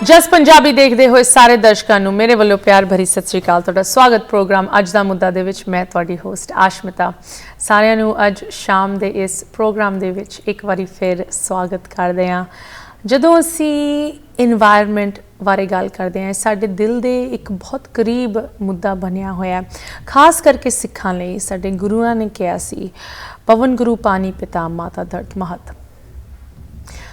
ਜਸ ਪੰਜਾਬੀ ਦੇਖਦੇ ਹੋਏ ਸਾਰੇ ਦਰਸ਼ਕਾਂ ਨੂੰ ਮੇਰੇ ਵੱਲੋਂ ਪਿਆਰ ਭਰੀ ਸਤਿ ਸ੍ਰੀ ਅਕਾਲ। ਤੁਹਾਡਾ ਸਵਾਗਤ ਪ੍ਰੋਗਰਾਮ ਅੱਜ ਦਾ ਮੁੱਦਾ ਦੇ ਵਿੱਚ। ਮੈਂ ਤੁਹਾਡੀ ਹੋਸਟ ਆਸ਼ਮਿਤਾ। ਸਾਰਿਆਂ ਨੂੰ ਅੱਜ ਸ਼ਾਮ ਦੇ ਇਸ ਪ੍ਰੋਗਰਾਮ ਦੇ ਵਿੱਚ ਇੱਕ ਵਾਰੀ ਫਿਰ ਸਵਾਗਤ ਕਰਦੇ ਹਾਂ। ਜਦੋਂ ਅਸੀਂ ਇਨਵਾਇਰਨਮੈਂਟ ਬਾਰੇ ਗੱਲ ਕਰਦੇ ਹਾਂ, ਸਾਡੇ ਦਿਲ ਦੇ ਇੱਕ ਬਹੁਤ ਕਰੀਬ ਮੁੱਦਾ ਬਣਿਆ ਹੋਇਆ, ਖਾਸ ਕਰਕੇ ਸਿੱਖਾਂ ਲਈ। ਸਾਡੇ ਗੁਰੂਆਂ ਨੇ ਕਿਹਾ ਸੀ, ਪਵਨ ਗੁਰੂ ਪਾਣੀ ਪਿਤਾ ਮਾਤਾ ਧਰਤ ਮਹਤ।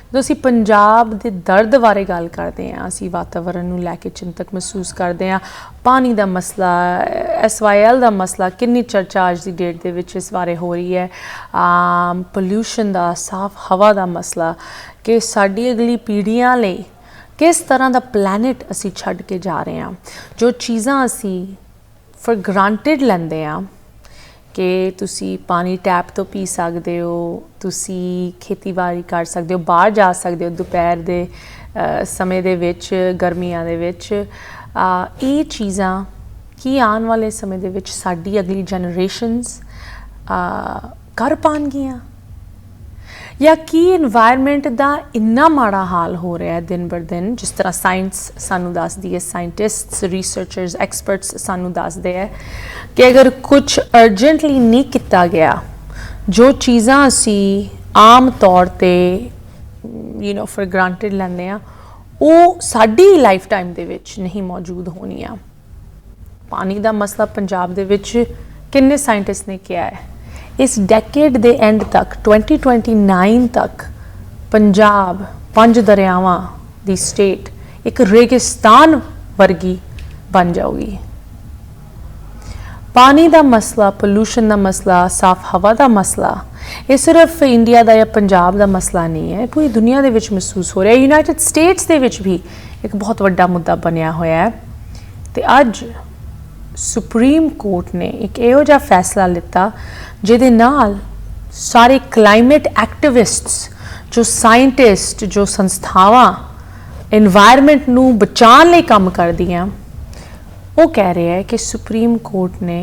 ਜਦੋਂ ਅਸੀਂ ਪੰਜਾਬ ਦੇ ਦਰਦ ਬਾਰੇ ਗੱਲ ਕਰਦੇ ਹਾਂ, ਅਸੀਂ ਵਾਤਾਵਰਨ ਨੂੰ ਲੈ ਕੇ ਚਿੰਤਕ ਮਹਿਸੂਸ ਕਰਦੇ ਹਾਂ। ਪਾਣੀ ਦਾ ਮਸਲਾ, SYL ਦਾ ਮਸਲਾ, ਕਿੰਨੀ ਚਰਚਾ ਅੱਜ ਦੀ ਡੇਟ ਦੇ ਵਿੱਚ ਇਸ ਬਾਰੇ ਹੋ ਰਹੀ ਹੈ। ਪੋਲਿਊਸ਼ਨ ਦਾ, ਸਾਫ਼ ਹਵਾ ਦਾ ਮਸਲਾ, ਕਿ ਸਾਡੀ ਅਗਲੀ ਪੀੜ੍ਹੀਆਂ ਲਈ ਕਿਸ ਤਰ੍ਹਾਂ ਦਾ ਪਲੈਨਟ ਅਸੀਂ ਛੱਡ ਕੇ ਜਾ ਰਹੇ ਹਾਂ। ਜੋ ਚੀਜ਼ਾਂ ਅਸੀਂ ਫॉर ਗ੍ਰਾਂਟਿਡ ਲੈਂਦੇ ਹਾਂ ਕਿ ਤੁਸੀਂ ਪਾਣੀ ਟੈਪ ਤੋਂ ਪੀ ਸਕਦੇ ਹੋ, ਤੁਸੀਂ ਖੇਤੀਬਾੜੀ ਕਰ ਸਕਦੇ ਹੋ, ਬਾਹਰ ਜਾ ਸਕਦੇ ਹੋ ਦੁਪਹਿਰ ਦੇ ਸਮੇਂ ਦੇ ਵਿੱਚ, ਗਰਮੀਆਂ ਦੇ ਵਿੱਚ, ਇਹ ਚੀਜ਼ਾਂ ਕੀ ਆਉਣ ਵਾਲੇ ਸਮੇਂ ਦੇ ਵਿੱਚ ਸਾਡੀ ਅਗਲੀ ਜਨਰੇਸ਼ਨਸ ਕਰ ਪਾਉਣਗੀਆਂ, ਜਾਂ ਕੀ ਇਨਵਾਇਰਨਮੈਂਟ ਦਾ ਇੰਨਾ ਮਾੜਾ ਹਾਲ ਹੋ ਰਿਹਾ ਹੈ ਦਿਨ ਬਰ ਦਿਨ। ਜਿਸ ਤਰ੍ਹਾਂ ਸਾਇੰਸ ਸਾਨੂੰ ਦੱਸਦੀ ਹੈ, ਸਾਇੰਟਿਸਟਸ, ਰਿਸਰਚਰਸ, ਐਕਸਪਰਟਸ ਸਾਨੂੰ ਦੱਸਦੇ ਹੈ ਕਿ ਅਗਰ ਕੁਝ ਅਰਜੈਂਟਲੀ ਨਹੀਂ ਕੀਤਾ ਗਿਆ, ਜੋ ਚੀਜ਼ਾਂ ਅਸੀਂ ਆਮ ਤੌਰ ਤੇ ਫॉर ਗ੍ਰਾਂਟਿਡ ਲੈਂਦੇ ਹਾਂ, ਉਹ ਸਾਡੀ ਲਾਈਫ ਟਾਈਮ ਦੇ ਵਿੱਚ ਨਹੀਂ ਮੌਜੂਦ ਹੋਣੀਆਂ। ਪਾਣੀ ਦਾ ਮਸਲਾ ਪੰਜਾਬ ਦੇ ਵਿੱਚ ਕਿੰਨੇ ਸਾਇੰਟਿਸਟ ਨੇ ਕਿਹਾ ਹੈ, ਇਸ ਡੈਕੇਡ ਦੇ ਐਂਡ ਤੱਕ 2029 ਤੱਕ ਪੰਜਾਬ 5 ਦਰਿਆਵਾਂ ਦੀ ਸਟੇਟ ਇੱਕ ਰੇਗਿਸਤਾਨ ਵਰਗੀ ਬਣ ਜਾਊਗੀ। ਪਾਣੀ ਦਾ ਮਸਲਾ, ਪੋਲਿਊਸ਼ਨ ਦਾ ਮਸਲਾ, ਸਾਫ਼ ਹਵਾ ਦਾ ਮਸਲਾ, ਇਹ ਸਿਰਫ ਇੰਡੀਆ ਦਾ ਜਾਂ ਪੰਜਾਬ ਦਾ ਮਸਲਾ ਨਹੀਂ ਹੈ, ਪੂਰੀ ਦੁਨੀਆ ਦੇ ਵਿੱਚ ਮਹਿਸੂਸ ਹੋ ਰਿਹਾ। ਯੂਨਾਈਟਿਡ ਸਟੇਟਸ ਦੇ ਵਿੱਚ ਵੀ ਇੱਕ ਬਹੁਤ ਵੱਡਾ ਮੁੱਦਾ ਬਣਿਆ ਹੋਇਆ ਹੈ। ਤੇ ਅੱਜ ਸੁਪਰੀਮ ਕੋਰਟ ਨੇ ਇੱਕ ਇਹੋ ਜਿਹਾ ਫੈਸਲਾ ਲਿੱਤਾ ਜਿਹਦੇ ਨਾਲ ਸਾਰੇ ਕਲਾਈਮੇਟ ਐਕਟਿਵਿਸਟਸ, ਜੋ ਸਾਇੰਟਿਸਟ, ਜੋ ਸੰਸਥਾਵਾਂ ਇਨਵਾਇਰਨਮੈਂਟ ਨੂੰ ਬਚਾਉਣ ਲਈ ਕੰਮ ਕਰਦੀਆਂ, ਉਹ ਕਹਿ ਰਹੇ ਹੈ ਕਿ ਸੁਪਰੀਮ ਕੋਰਟ ਨੇ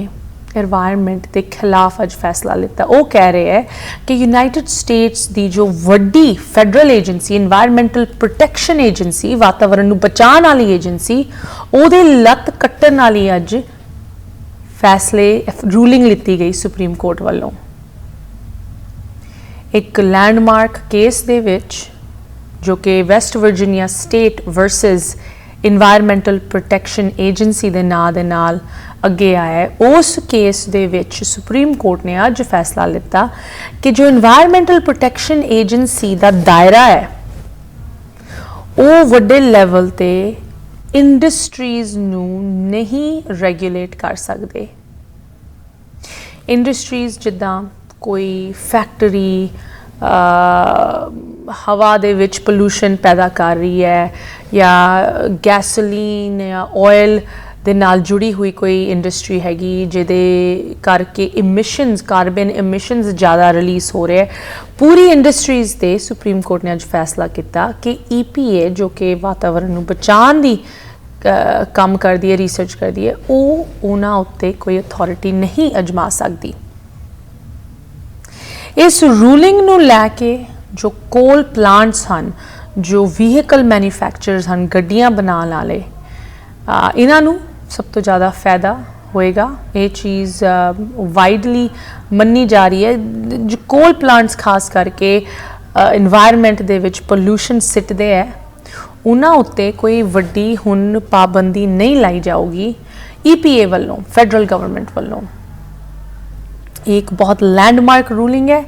ਇਨਵਾਇਰਨਮੈਂਟ ਦੇ ਖਿਲਾਫ ਅੱਜ ਫੈਸਲਾ ਲਿੱਤਾ। ਉਹ ਕਹਿ ਰਹੇ ਹੈ ਕਿ ਯੂਨਾਈਟਿਡ ਸਟੇਟਸ ਦੀ ਜੋ ਵੱਡੀ federal agency, environmental protection agency, ਵਾਤਾਵਰਨ ਨੂੰ ਬਚਾਉਣ ਵਾਲੀ ਏਜੰਸੀ, ਉਹਦੇ ਲੱਤ ਕੱਟਣ ਵਾਲੀ ਅੱਜ ਰੂਲਿੰਗ ਲਿੱਤੀ ਗਈ ਸੁਪਰੀਮ ਕੋਰਟ ਵੱਲੋਂ। ਇੱਕ ਲੈਂਡਮਾਰਕ ਕੇਸ ਦੇ ਵਿੱਚ, ਜੋ ਕਿ West Virginia state versus environmental protection agency ਦੇ ਨਾਂ ਦੇ ਨਾਲ ਅੱਗੇ ਆਇਆ ਹੈ, ਉਸ ਕੇਸ ਦੇ ਵਿੱਚ ਸੁਪਰੀਮ ਕੋਰਟ ਨੇ ਅੱਜ ਫੈਸਲਾ ਲਿੱਤਾ ਕਿ ਜੋ ਇਨਵਾਇਰਨਮੈਂਟਲ ਪ੍ਰੋਟੈਕਸ਼ਨ ਏਜੰਸੀ ਦਾ ਦਾਇਰਾ ਹੈ, ਉਹ ਵੱਡੇ ਲੈਵਲ ਤੇ ਇੰਡਸਟਰੀਜ਼ ਨੂੰ ਨਹੀਂ ਰੈਗੂਲੇਟ ਕਰ ਸਕਦੇ। ਇੰਡਸਟਰੀਜ਼ ਜਿੱਦਾਂ ਕੋਈ ਫੈਕਟਰੀ ਹਵਾ ਦੇ ਵਿੱਚ ਪੋਲਿਊਸ਼ਨ ਪੈਦਾ ਕਰ ਰਹੀ ਹੈ, ਜਾਂ ਗੈਸੋਲੀਨ ਜਾਂ ਆਇਲ ਦੇ ਨਾਲ ਜੁੜੀ ਹੋਈ ਕੋਈ ਇੰਡਸਟਰੀ ਹੈਗੀ ਜਿਹਦੇ ਕਰਕੇ ਇਮਿਸ਼ਨਸ, ਕਾਰਬਨ ਇਮਿਸ਼ਨਸ ਜ਼ਿਆਦਾ ਰਿਲੀਜ਼ ਹੋ ਰਹੇ ਹੈ, ਪੂਰੀ ਇੰਡਸਟਰੀਜ਼ 'ਤੇ ਸੁਪਰੀਮ ਕੋਰਟ ਨੇ ਅੱਜ ਫੈਸਲਾ ਕੀਤਾ ਕਿ EPA, ਜੋ ਕਿ ਵਾਤਾਵਰਨ ਨੂੰ ਬਚਾਉਣ ਦੀ ਕੰਮ ਕਰਦੀ ਹੈ, ਰਿਸਰਚ ਕਰਦੀ ਹੈ, ਉਹ ਉਹਨਾਂ ਉੱਤੇ ਕੋਈ ਅਥਾਰਟੀ ਨਹੀਂ ਅਜਮਾ ਸਕਦੀ। ਇਸ ਰੂਲਿੰਗ ਨੂੰ ਲੈ ਕੇ ਜੋ ਕੋਲ ਪਲਾਂਟਸ ਹਨ, ਜੋ ਵਹੀਕਲ ਮੈਨੂਫੈਕਚਰਰਸ ਹਨ, ਗੱਡੀਆਂ ਬਣਾਉਣ ਵਾਲੇ, ਇਹਨਾਂ ਨੂੰ ਸਭ ਤੋਂ ਜ਼ਿਆਦਾ ਫਾਇਦਾ ਹੋਏਗਾ। ਇਹ ਚੀਜ਼ ਵਾਈਡਲੀ ਮੰਨੀ ਜਾ ਰਹੀ ਹੈ। ਜੋ ਕੋਲ ਪਲਾਂਟਸ ਖਾਸ ਕਰਕੇ ਇਨਵਾਇਰਨਮੈਂਟ ਦੇ ਵਿੱਚ ਪੋਲਿਊਸ਼ਨ ਸਿੱਟਦੇ ਹੈ, ਉਹਨਾਂ ਉੱਤੇ ਕੋਈ ਵੱਡੀ ਹੁਣ ਪਾਬੰਦੀ ਨਹੀਂ ਲਾਈ ਜਾਊਗੀ EPA ਵੱਲੋਂ, ਫੈਡਰਲ ਗਵਰਨਮੈਂਟ ਵੱਲੋਂ। ਇਹ ਇੱਕ ਬਹੁਤ ਲੈਂਡਮਾਰਕ ਰੂਲਿੰਗ ਹੈ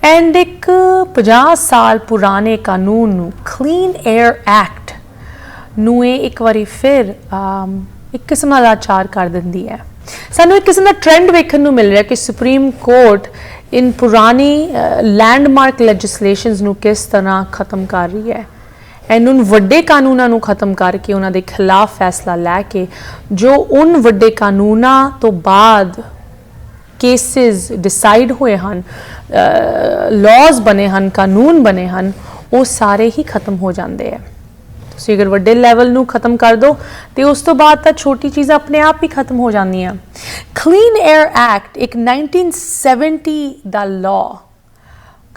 ਐਂਡ ਇੱਕ 50 ਸਾਲ ਪੁਰਾਣੇ ਕਾਨੂੰਨ ਨੂੰ, ਕਲੀਨ ਏਅਰ ਐਕਟ ਨੂੰ, ਇਹ ਇੱਕ ਵਾਰੀ ਫਿਰ ਇੱਕ ਕਿਸਮ ਦਾ ਲਾਚਾਰ ਕਰ ਦਿੰਦੀ ਹੈ। ਸਾਨੂੰ ਇੱਕ ਕਿਸਮ ਦਾ ਟ੍ਰੈਂਡ ਵੇਖਣ ਨੂੰ ਮਿਲ ਰਿਹਾ ਕਿ ਸੁਪਰੀਮ ਕੋਰਟ ਇਨ ਪੁਰਾਣੀ ਲੈਂਡਮਾਰਕ ਲੈਜਿਸਲੇਸ਼ਨਸ ਨੂੰ ਕਿਸ ਤਰ੍ਹਾਂ ਖਤਮ ਕਰ ਰਹੀ ਹੈ, ਇਹਨਾਂ ਵੱਡੇ ਕਾਨੂੰਨਾਂ ਨੂੰ ਖਤਮ ਕਰਕੇ ਉਹਨਾਂ ਦੇ ਖਿਲਾਫ ਫੈਸਲਾ ਲੈ ਕੇ, ਜੋ ਉਨ ਵੱਡੇ ਕਾਨੂੰਨਾਂ ਤੋਂ ਬਾਅਦ ਕੇਸਿਸ ਡਿਸਾਈਡ ਹੋਏ ਹਨ, ਲਾਜ਼ ਬਣੇ ਹਨ, ਕਾਨੂੰਨ ਬਣੇ ਹਨ, ਉਹ ਸਾਰੇ ਹੀ ਖਤਮ ਹੋ ਜਾਂਦੇ ਹੈ। ਤੁਸੀਂ ਅਗਰ ਵੱਡੇ ਲੈਵਲ ਨੂੰ ਖਤਮ ਕਰ ਦਿਓ ਤੇ ਉਸ ਤੋਂ ਬਾਅਦ ਤਾਂ ਛੋਟੀ ਚੀਜ਼ਾਂ ਆਪਣੇ ਆਪ ਹੀ ਖਤਮ ਹੋ ਜਾਂਦੀਆਂ। ਕਲੀਨ ਏਅਰ ਐਕਟ ਇੱਕ 1970 ਦਾ ਲਾਅ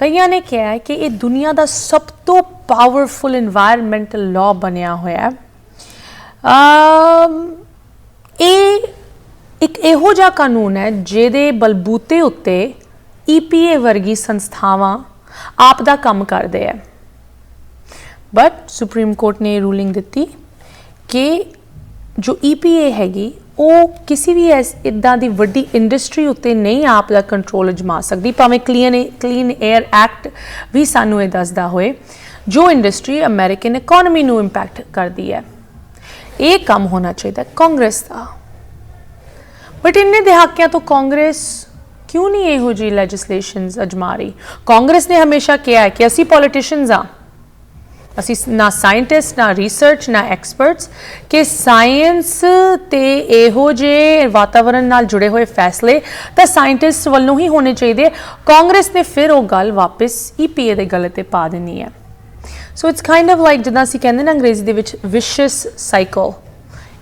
ਕਈਆਂ ਨੇ ਕਿਹਾ ਹੈ ਕਿ ਇਹ ਦੁਨੀਆ ਦਾ ਸਭ ਤੋਂ ਪਾਵਰਫੁਲ ਇਨਵਾਇਰਨਮੈਂਟਲ ਲਾਅ ਬਣਿਆ ਹੋਇਆ ਹੈ। ਇਹ ਇੱਕ ਇਹੋ ਜਿਹਾ ਕਾਨੂੰਨ ਹੈ ਜਿਹਦੇ ਬਲਬੂਤੇ ਉੱਤੇ EPA ਵਰਗੀ ਸੰਸਥਾਵਾਂ ਆਪ ਦਾ ਕੰਮ ਕਰਦੇ ਹੈ। ਬਟ ਸੁਪਰੀਮ ਕੋਰਟ ਨੇ ਰੂਲਿੰਗ ਦਿੱਤੀ ਕਿ ਜੋ EPA ਹੈਗੀ ਉਹ ਕਿਸੇ ਵੀ ਇੱਦਾਂ ਦੀ ਵੱਡੀ ਇੰਡਸਟਰੀ ਉੱਤੇ ਨਹੀਂ ਆਪ ਦਾ ਕੰਟਰੋਲ ਅਜਮਾ ਸਕਦੀ, ਭਾਵੇਂ ਕਲੀਨ ਏਅਰ ਐਕਟ ਵੀ ਸਾਨੂੰ ਇਹ ਦੱਸਦਾ ਹੋਏ, ਜੋ ਇੰਡਸਟਰੀ ਅਮਰੀਕਨ ਇਕੋਨਮੀ ਨੂੰ ਇੰਪੈਕਟ ਕਰਦੀ ਹੈ। ਇਹ ਕੰਮ ਹੋਣਾ ਚਾਹੀਦਾ ਕਾਂਗਰਸ ਦਾ। ਬਟ ਇੰਨੇ ਦਹਾਕਿਆਂ ਤੋਂ ਕਾਂਗਰਸ ਕਿਉਂ ਨਹੀਂ ਇਹੋ ਜਿਹੀ ਲੈਜਿਸਲੇਸ਼ਨਸ ਅਜਮਾ ਰਹੀ? ਕਾਂਗਰਸ ਨੇ ਹਮੇਸ਼ਾ ਕਿਹਾ ਹੈ ਕਿ ਅਸੀਂ ਪੋਲੀਟੀਸ਼ੀਅਨਸ ਹਾਂ, ਅਸੀਂ ਨਾ ਸਾਇੰਟਿਸਟ, ਨਾ ਰਿਸਰਚ, ਨਾ ਐਕਸਪਰਟਸ, ਕਿ ਸਾਇੰਸ ਤੇ ਇਹੋ ਜਿਹੇ ਵਾਤਾਵਰਨ ਨਾਲ ਜੁੜੇ ਹੋਏ ਫੈਸਲੇ ਤਾਂ ਸਾਇੰਟਿਸਟ ਵੱਲੋਂ ਹੀ ਹੋਣੇ ਚਾਹੀਦੇ। ਕਾਂਗਰਸ ਨੇ ਫਿਰ ਉਹ ਗੱਲ ਵਾਪਸ EPA ਦੇ ਗਲੇ ਤੇ ਪਾ ਦੇਣੀ ਹੈ। So it's kind of like ਜਿੱਦਾਂ ਅਸੀਂ ਕਹਿੰਦੇ ਨਾ ਅੰਗਰੇਜ਼ੀ ਦੇ ਵਿੱਚ ਵਿਸ਼ਸ ਸਾਈਕਲ,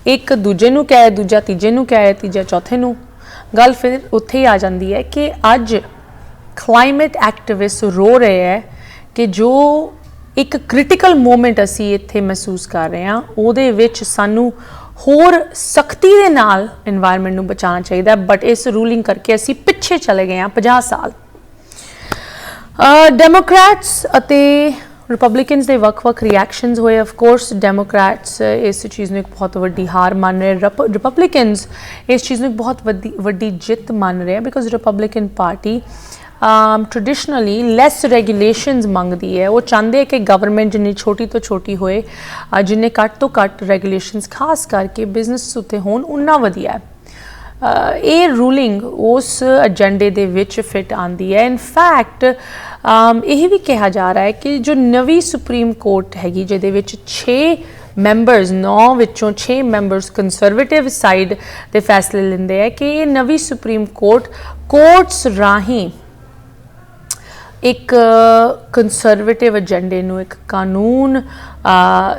ਇੱਕ ਦੂਜੇ ਨੂੰ ਕਹੇ, ਦੂਜਾ ਤੀਜੇ ਨੂੰ ਕਹੇ, ਤੀਜਾ ਚੌਥੇ ਨੂੰ। ਗੱਲ ਫਿਰ ਉੱਥੇ ਹੀ ਆ ਜਾਂਦੀ ਹੈ ਕਿ ਅੱਜ ਕਲਾਈਮੇਟ ਐਕਟਿਵਿਸਟ ਰੋ ਰਹੇ ਹੈ ਕਿ ਜੋ ਇੱਕ ਕ੍ਰਿਟੀਕਲ ਮੂਮੈਂਟ ਅਸੀਂ ਇੱਥੇ ਮਹਿਸੂਸ ਕਰ ਰਹੇ ਹਾਂ ਉਹਦੇ ਵਿੱਚ ਸਾਨੂੰ ਹੋਰ ਸਖਤੀ ਦੇ ਨਾਲ ਇਨਵਾਇਰਨਮੈਂਟ ਨੂੰ ਬਚਾਉਣਾ ਚਾਹੀਦਾ। ਬਟ ਇਸ ਰੂਲਿੰਗ ਕਰਕੇ ਅਸੀਂ ਪਿੱਛੇ ਚਲੇ ਗਏ ਹਾਂ 50 ਸਾਲ। ਡੈਮੋਕ੍ਰੈਟਸ ਅਤੇ ਰਿਪਬਲਿਕਨਸ ਦੇ ਵੱਖ-ਵੱਖ ਰਿਐਕਸ਼ਨਸ ਹੋਏ। ਆਫ ਕੋਰਸ ਡੈਮੋਕ੍ਰੈਟਸ ਇਸ ਚੀਜ਼ ਨੂੰ ਇੱਕ ਬਹੁਤ ਵੱਡੀ ਹਾਰ ਮੰਨ ਰਹੇ, ਰਿਪਬਲਿਕਨਸ ਇਸ ਚੀਜ਼ ਨੂੰ ਇੱਕ ਬਹੁਤ ਵੱਡੀ ਜਿੱਤ ਮੰਨ ਰਹੇ, because Republican party traditionally less regulations ਮੰਗਦੀ ਹੈ। ਉਹ ਚਾਹੁੰਦੇ ਕਿ ਗਵਰਨਮੈਂਟ ਜਿੰਨੀ ਛੋਟੀ ਤੋਂ ਛੋਟੀ ਹੋਏ, ਜਿੰਨੇ ਘੱਟ ਤੋਂ ਘੱਟ ਰੈਗੂਲੇਸ਼ਨਸ ਖਾਸ ਕਰਕੇ ਬਿਜ਼ਨਸ ਉੱਤੇ ਹੋਣ, ਉਨਾ ਵਧੀਆ ਹੈ। ਇਹ ਰੂਲਿੰਗ ਉਸ ਏਜੰਡੇ ਦੇ ਵਿੱਚ ਫਿਟ ਆਉਂਦੀ ਹੈ। ਇਨਫੈਕਟ ਇਹ ਵੀ ਕਿਹਾ ਜਾ ਰਿਹਾ ਹੈ ਕਿ ਜੋ ਨਵੀਂ ਸੁਪਰੀਮ ਕੋਰਟ ਹੈਗੀ ਜਿਹਦੇ ਵਿੱਚ 6 ਮੈਂਬਰਸ, 9 ਵਿੱਚੋਂ 6 ਮੈਂਬਰਸ ਕੰਜ਼ਰਵੇਟਿਵ ਸਾਈਡ ਦੇ ਫੈਸਲੇ ਲੈਂਦੇ ਹੈ ਕਿ ਇਹ ਨਵੀਂ ਸੁਪਰੀਮ ਕੋਰਟਸ ਰਾਹੀਂ ਇੱਕ ਕੰਜ਼ਰਵੇਟਿਵ ਏਜੰਡੇ ਨੂੰ, ਇੱਕ ਕਾਨੂੰਨ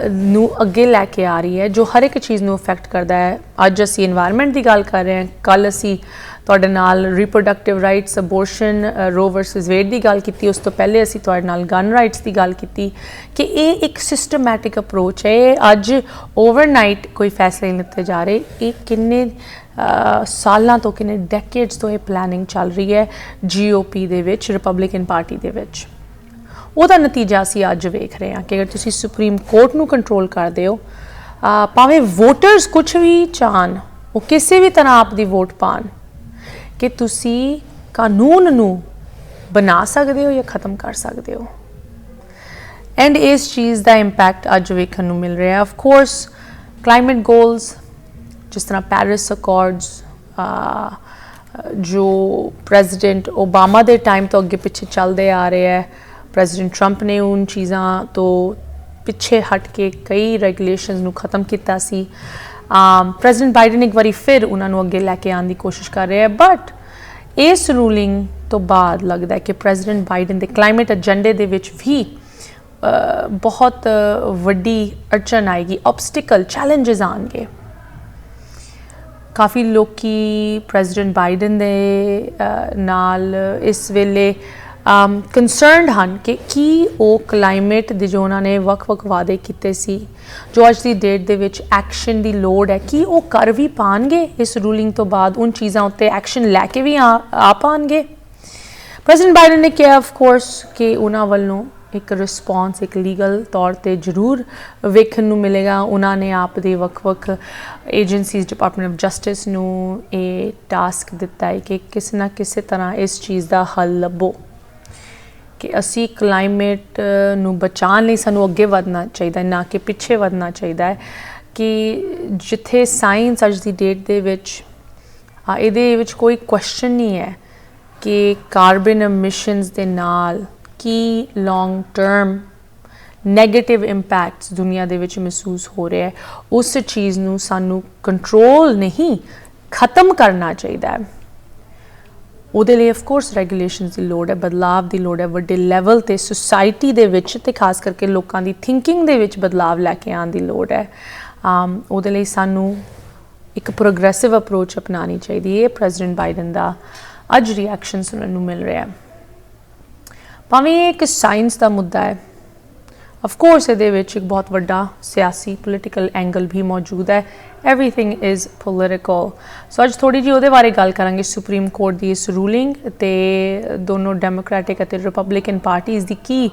ਨੂੰ ਅੱਗੇ ਲੈ ਕੇ ਆ ਰਹੀ ਹੈ ਜੋ ਹਰ ਇੱਕ ਚੀਜ਼ ਨੂੰ ਅਫੈਕਟ ਕਰਦਾ ਹੈ। ਅੱਜ ਅਸੀਂ ਇਨਵਾਇਰਨਮੈਂਟ ਦੀ ਗੱਲ ਕਰ ਰਹੇ ਹਾਂ, ਕੱਲ੍ਹ ਅਸੀਂ ਤੁਹਾਡੇ ਨਾਲ ਰੀਪਰੋਡਕਟਿਵ ਰਾਈਟਸ, ਅਬੋਰਸ਼ਨ, ਰੋ ਵਰਸਸ ਵੇਡ ਦੀ ਗੱਲ ਕੀਤੀ, ਉਸ ਤੋਂ ਪਹਿਲੇ ਅਸੀਂ ਤੁਹਾਡੇ ਨਾਲ ਗਨ ਰਾਈਟਸ ਦੀ ਗੱਲ ਕੀਤੀ ਕਿ ਇਹ ਇੱਕ ਸਿਸਟਮੈਟਿਕ ਅਪਰੋਚ ਹੈ। ਇਹ ਅੱਜ ਓਵਰਨਾਈਟ ਕੋਈ ਫੈਸਲੇ ਨਹੀਂ ਲਿੱਤੇ ਜਾ ਰਹੇ, ਇਹ ਕਿੰਨੇ ਸਾਲਾਂ ਤੋਂ, ਕਿੰਨੇ ਡੈਕੇਡਸ ਤੋਂ ਇਹ ਪਲੈਨਿੰਗ ਚੱਲ ਰਹੀ ਹੈ GOP ਦੇ ਵਿੱਚ, ਰਿਪਬਲਿਕਨ ਪਾਰਟੀ ਦੇ ਵਿੱਚ। ਉਹਦਾ ਨਤੀਜਾ ਅਸੀਂ ਅੱਜ ਵੇਖ ਰਹੇ ਹਾਂ ਕਿ ਅਗਰ ਤੁਸੀਂ ਸੁਪਰੀਮ ਕੋਰਟ ਨੂੰ ਕੰਟਰੋਲ ਕਰਦੇ ਹੋ, ਭਾਵੇਂ ਵੋਟਰਸ ਕੁਛ ਵੀ ਚਾਹਣ, ਉਹ ਕਿਸੇ ਵੀ ਤਰ੍ਹਾਂ ਆਪ ਦੀ ਵੋਟ ਪਾਣ, ਕਿ ਤੁਸੀਂ ਕਾਨੂੰਨ ਨੂੰ ਬਣਾ ਸਕਦੇ ਹੋ ਜਾਂ ਖ਼ਤਮ ਕਰ ਸਕਦੇ ਹੋ। ਐਂਡ ਇਸ ਚੀਜ਼ ਦਾ ਇੰਪੈਕਟ ਅੱਜ ਵੇਖਣ ਨੂੰ ਮਿਲ ਰਿਹਾ। ਆਫ ਕੋਰਸ ਕਲਾਈਮੇਟ ਗੋਲਸ ਜਿਸ ਤਰ੍ਹਾਂ ਪੈਰਿਸ ਅਕੋਰਡਸ, ਜੋ ਪ੍ਰੈਜ਼ੀਡੈਂਟ ਓਬਾਮਾ ਦੇ ਟਾਈਮ ਤੋਂ ਅੱਗੇ ਪਿੱਛੇ ਚੱਲਦੇ ਆ ਰਹੇ ਹੈ, ਪ੍ਰੈਜ਼ੀਡੈਂਟ ਟਰੰਪ ਨੇ ਉਨ ਚੀਜ਼ਾਂ ਤੋਂ ਪਿੱਛੇ ਹਟ ਕੇ ਕਈ ਰੈਗੂਲੇਸ਼ਨਸ ਨੂੰ ਖ਼ਤਮ ਕੀਤਾ ਸੀ। ਪ੍ਰੈਜ਼ੀਡੈਂਟ ਬਾਈਡਨ ਇੱਕ ਵਾਰੀ ਫਿਰ ਉਹਨਾਂ ਨੂੰ ਅੱਗੇ ਲੈ ਕੇ ਆਉਣ ਦੀ ਕੋਸ਼ਿਸ਼ ਕਰ ਰਿਹਾ ਹੈ। ਬਟ ਇਸ ਰੂਲਿੰਗ ਤੋਂ ਬਾਅਦ ਲੱਗਦਾ ਹੈ ਕਿ ਪ੍ਰੈਜ਼ੀਡੈਂਟ ਬਾਈਡਨ ਦੇ ਕਲਾਈਮੇਟ ਏਜੰਡੇ ਦੇ ਵਿੱਚ ਵੀ ਬਹੁਤ ਵੱਡੀ ਅੜਚਨ ਆਏਗੀ, ਆਬਸਟੀਕਲ, ਚੈਲੰਜਸ ਆਉਣਗੇ। ਕਾਫੀ ਲੋਕੀ ਪ੍ਰੈਜ਼ੀਡੈਂਟ ਬਾਈਡਨ ਦੇ ਨਾਲ ਇਸ ਵੇਲੇ ਕੰਸਰਨਡ ਹਨ ਕਿ ਕੀ ਉਹ ਕਲਾਈਮੇਟ ਦੇ ਜੋ ਉਹਨਾਂ ਨੇ ਵੱਖ-ਵੱਖ ਵਾਅਦੇ ਕੀਤੇ ਸੀ, ਜੋ ਅੱਜ ਦੀ ਡੇਟ ਦੇ ਵਿੱਚ ਐਕਸ਼ਨ ਦੀ ਲੋੜ ਹੈ, ਕੀ ਉਹ ਕਰ ਵੀ ਪਾਉਣਗੇ ਇਸ ਰੂਲਿੰਗ ਤੋਂ ਬਾਅਦ? ਉਨ ਚੀਜ਼ਾਂ ਉੱਤੇ ਐਕਸ਼ਨ ਲੈ ਕੇ ਵੀ ਆ ਪਾਉਣਗੇ? ਪ੍ਰੈਜ਼ੀਡੈਂਟ ਬਾਈਡਨ ਨੇ ਕਿਹਾ ਆਫ ਕੋਰਸ ਕਿ ਉਹਨਾਂ ਵੱਲੋਂ ਇੱਕ ਰਿਸਪੌਂਸ, ਇੱਕ ਲੀਗਲ ਤੌਰ 'ਤੇ ਜ਼ਰੂਰ ਵੇਖਣ ਨੂੰ ਮਿਲੇਗਾ। ਉਹਨਾਂ ਨੇ ਆਪ ਦੇ ਵੱਖ-ਵੱਖ ਏਜੰਸੀਜ਼, ਡਿਪਾਰਟਮੈਂਟ ਆਫ ਜਸਟਿਸ ਨੂੰ ਇਹ ਟਾਸਕ ਦਿੱਤਾ ਹੈ ਕਿ ਕਿਸੇ ਨਾ ਕਿਸੇ ਤਰ੍ਹਾਂ ਇਸ ਚੀਜ਼ ਦਾ ਹੱਲ ਲੱਭੋ ਕਿ ਅਸੀਂ ਕਲਾਈਮੇਟ ਨੂੰ ਬਚਾਉਣ ਲਈ ਸਾਨੂੰ ਅੱਗੇ ਵਧਣਾ ਚਾਹੀਦਾ, ਨਾ ਕਿ ਪਿੱਛੇ ਵਧਣਾ ਚਾਹੀਦਾ ਹੈ। ਕਿ ਜਿੱਥੇ ਸਾਇੰਸ ਅੱਜ ਦੀ ਡੇਟ ਦੇ ਵਿੱਚ ਇਹਦੇ ਵਿੱਚ ਕੋਈ ਕੁਐਸਚਨ ਨਹੀਂ ਹੈ ਕਿ ਕਾਰਬਨ ਐਮਿਸ਼ਨਸ ਦੇ ਨਾਲ ਕੀ ਲੌਂਗ ਟਰਮ ਨੈਗੇਟਿਵ ਇੰਪੈਕਟਸ ਦੁਨੀਆ ਦੇ ਵਿੱਚ ਮਹਿਸੂਸ ਹੋ ਰਿਹਾ ਹੈ, ਉਸ ਚੀਜ਼ ਨੂੰ ਸਾਨੂੰ ਕੰਟਰੋਲ ਨਹੀਂ, ਖ਼ਤਮ ਕਰਨਾ ਚਾਹੀਦਾ ਹੈ। ਉਹਦੇ ਲਈ ਆਫ ਕੋਰਸ ਰੈਗੂਲੇਸ਼ਨਸ ਦੀ ਲੋੜ ਹੈ, ਬਦਲਾਵ ਦੀ ਲੋੜ ਹੈ ਵੱਡੇ ਲੈਵਲ 'ਤੇ ਸੁਸਾਇਟੀ ਦੇ ਵਿੱਚ, ਅਤੇ ਖਾਸ ਕਰਕੇ ਲੋਕਾਂ ਦੀ ਥਿੰਕਿੰਗ ਦੇ ਵਿੱਚ ਬਦਲਾਵ ਲੈ ਕੇ ਆਉਣ ਦੀ ਲੋੜ ਹੈ। ਉਹਦੇ ਲਈ ਸਾਨੂੰ ਇੱਕ ਪ੍ਰੋਗਰੈਸਿਵ ਅਪਰੋਚ ਅਪਣਾਉਣੀ ਚਾਹੀਦੀ ਹੈ। ਪ੍ਰੈਜ਼ੀਡੈਂਟ ਬਾਈਡਨ ਦਾ ਅੱਜ ਰਿਐਕਸ਼ਨ ਸੁਣਨ ਨੂੰ ਮਿਲ ਰਿਹਾ। ਭਾਵੇਂ ਇਹ ਇੱਕ ਸਾਇੰਸ ਦਾ ਮੁੱਦਾ ਹੈ, of course ਇਹਦੇ ਵਿੱਚ ਇੱਕ ਬਹੁਤ ਵੱਡਾ ਸਿਆਸੀ ਪੋਲੀਟੀਕਲ ਐਂਗਲ ਵੀ ਮੌਜੂਦ ਹੈ। everything is political। ਸੋ ਅੱਜ ਥੋੜੀ ਜਿਹੀ ਉਹਦੇ ਬਾਰੇ ਗੱਲ ਕਰਾਂਗੇ, ਸੁਪਰੀਮ ਕੋਰਟ ਦੀ ਇਸ ਰੂਲਿੰਗ ਤੇ ਦੋਨੋਂ ਡੈਮੋਕ੍ਰੈਟਿਕ ਅਤੇ ਰਿਪਬਲਿਕਨ ਪਾਰਟੀਜ਼ ਦੀ ਕੀ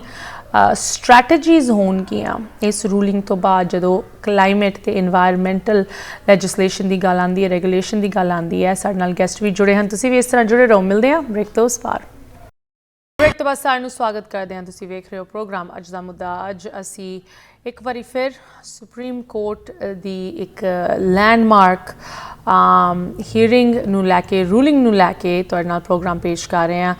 ਸਟ੍ਰੈਟਜੀਜ਼ ਹੋਣਗੀਆਂ ਇਸ ਰੂਲਿੰਗ ਤੋਂ ਬਾਅਦ, ਜਦੋਂ ਕਲਾਈਮੇਟ ਤੇ ਇਨਵਾਇਰਮੈਂਟਲ ਲੈਜਿਸਲੇਸ਼ਨ ਦੀ ਗੱਲ ਆਉਂਦੀ ਹੈ, ਰੈਗੂਲੇਸ਼ਨ ਦੀ ਗੱਲ ਆਉਂਦੀ ਹੈ। ਸਾਡੇ ਨਾਲ ਗੈਸਟ ਵੀ ਜੁੜੇ ਹਨ, ਤੁਸੀਂ ਵੀ ਇਸ ਤਰ੍ਹਾਂ ਜੁੜੇ ਰਹੋ। ਮਿਲਦੇ ਹਾਂ ਬ੍ਰੇਕ ਤੋਂ ਉਸ ਪਾਰ। ਬ੍ਰੇਕ ਤੋਂ ਬਾਅਦ ਸਾਰਿਆਂ ਨੂੰ ਸਵਾਗਤ ਕਰਦੇ ਹਾਂ, ਤੁਸੀਂ ਵੇਖ ਰਹੇ ਹੋ ਪ੍ਰੋਗਰਾਮ ਅੱਜ ਦਾ ਮੁੱਦਾ। ਅੱਜ ਅਸੀਂ ਇੱਕ ਵਾਰੀ ਫਿਰ ਸੁਪਰੀਮ ਕੋਰਟ ਦੀ ਇੱਕ ਲੈਂਡਮਾਰਕ ਹੀਅਰਿੰਗ ਨੂੰ ਲੈ ਕੇ, ਰੂਲਿੰਗ ਨੂੰ ਲੈ ਕੇ ਤੁਹਾਡੇ ਨਾਲ ਪ੍ਰੋਗਰਾਮ ਪੇਸ਼ ਕਰ ਰਹੇ ਹਾਂ।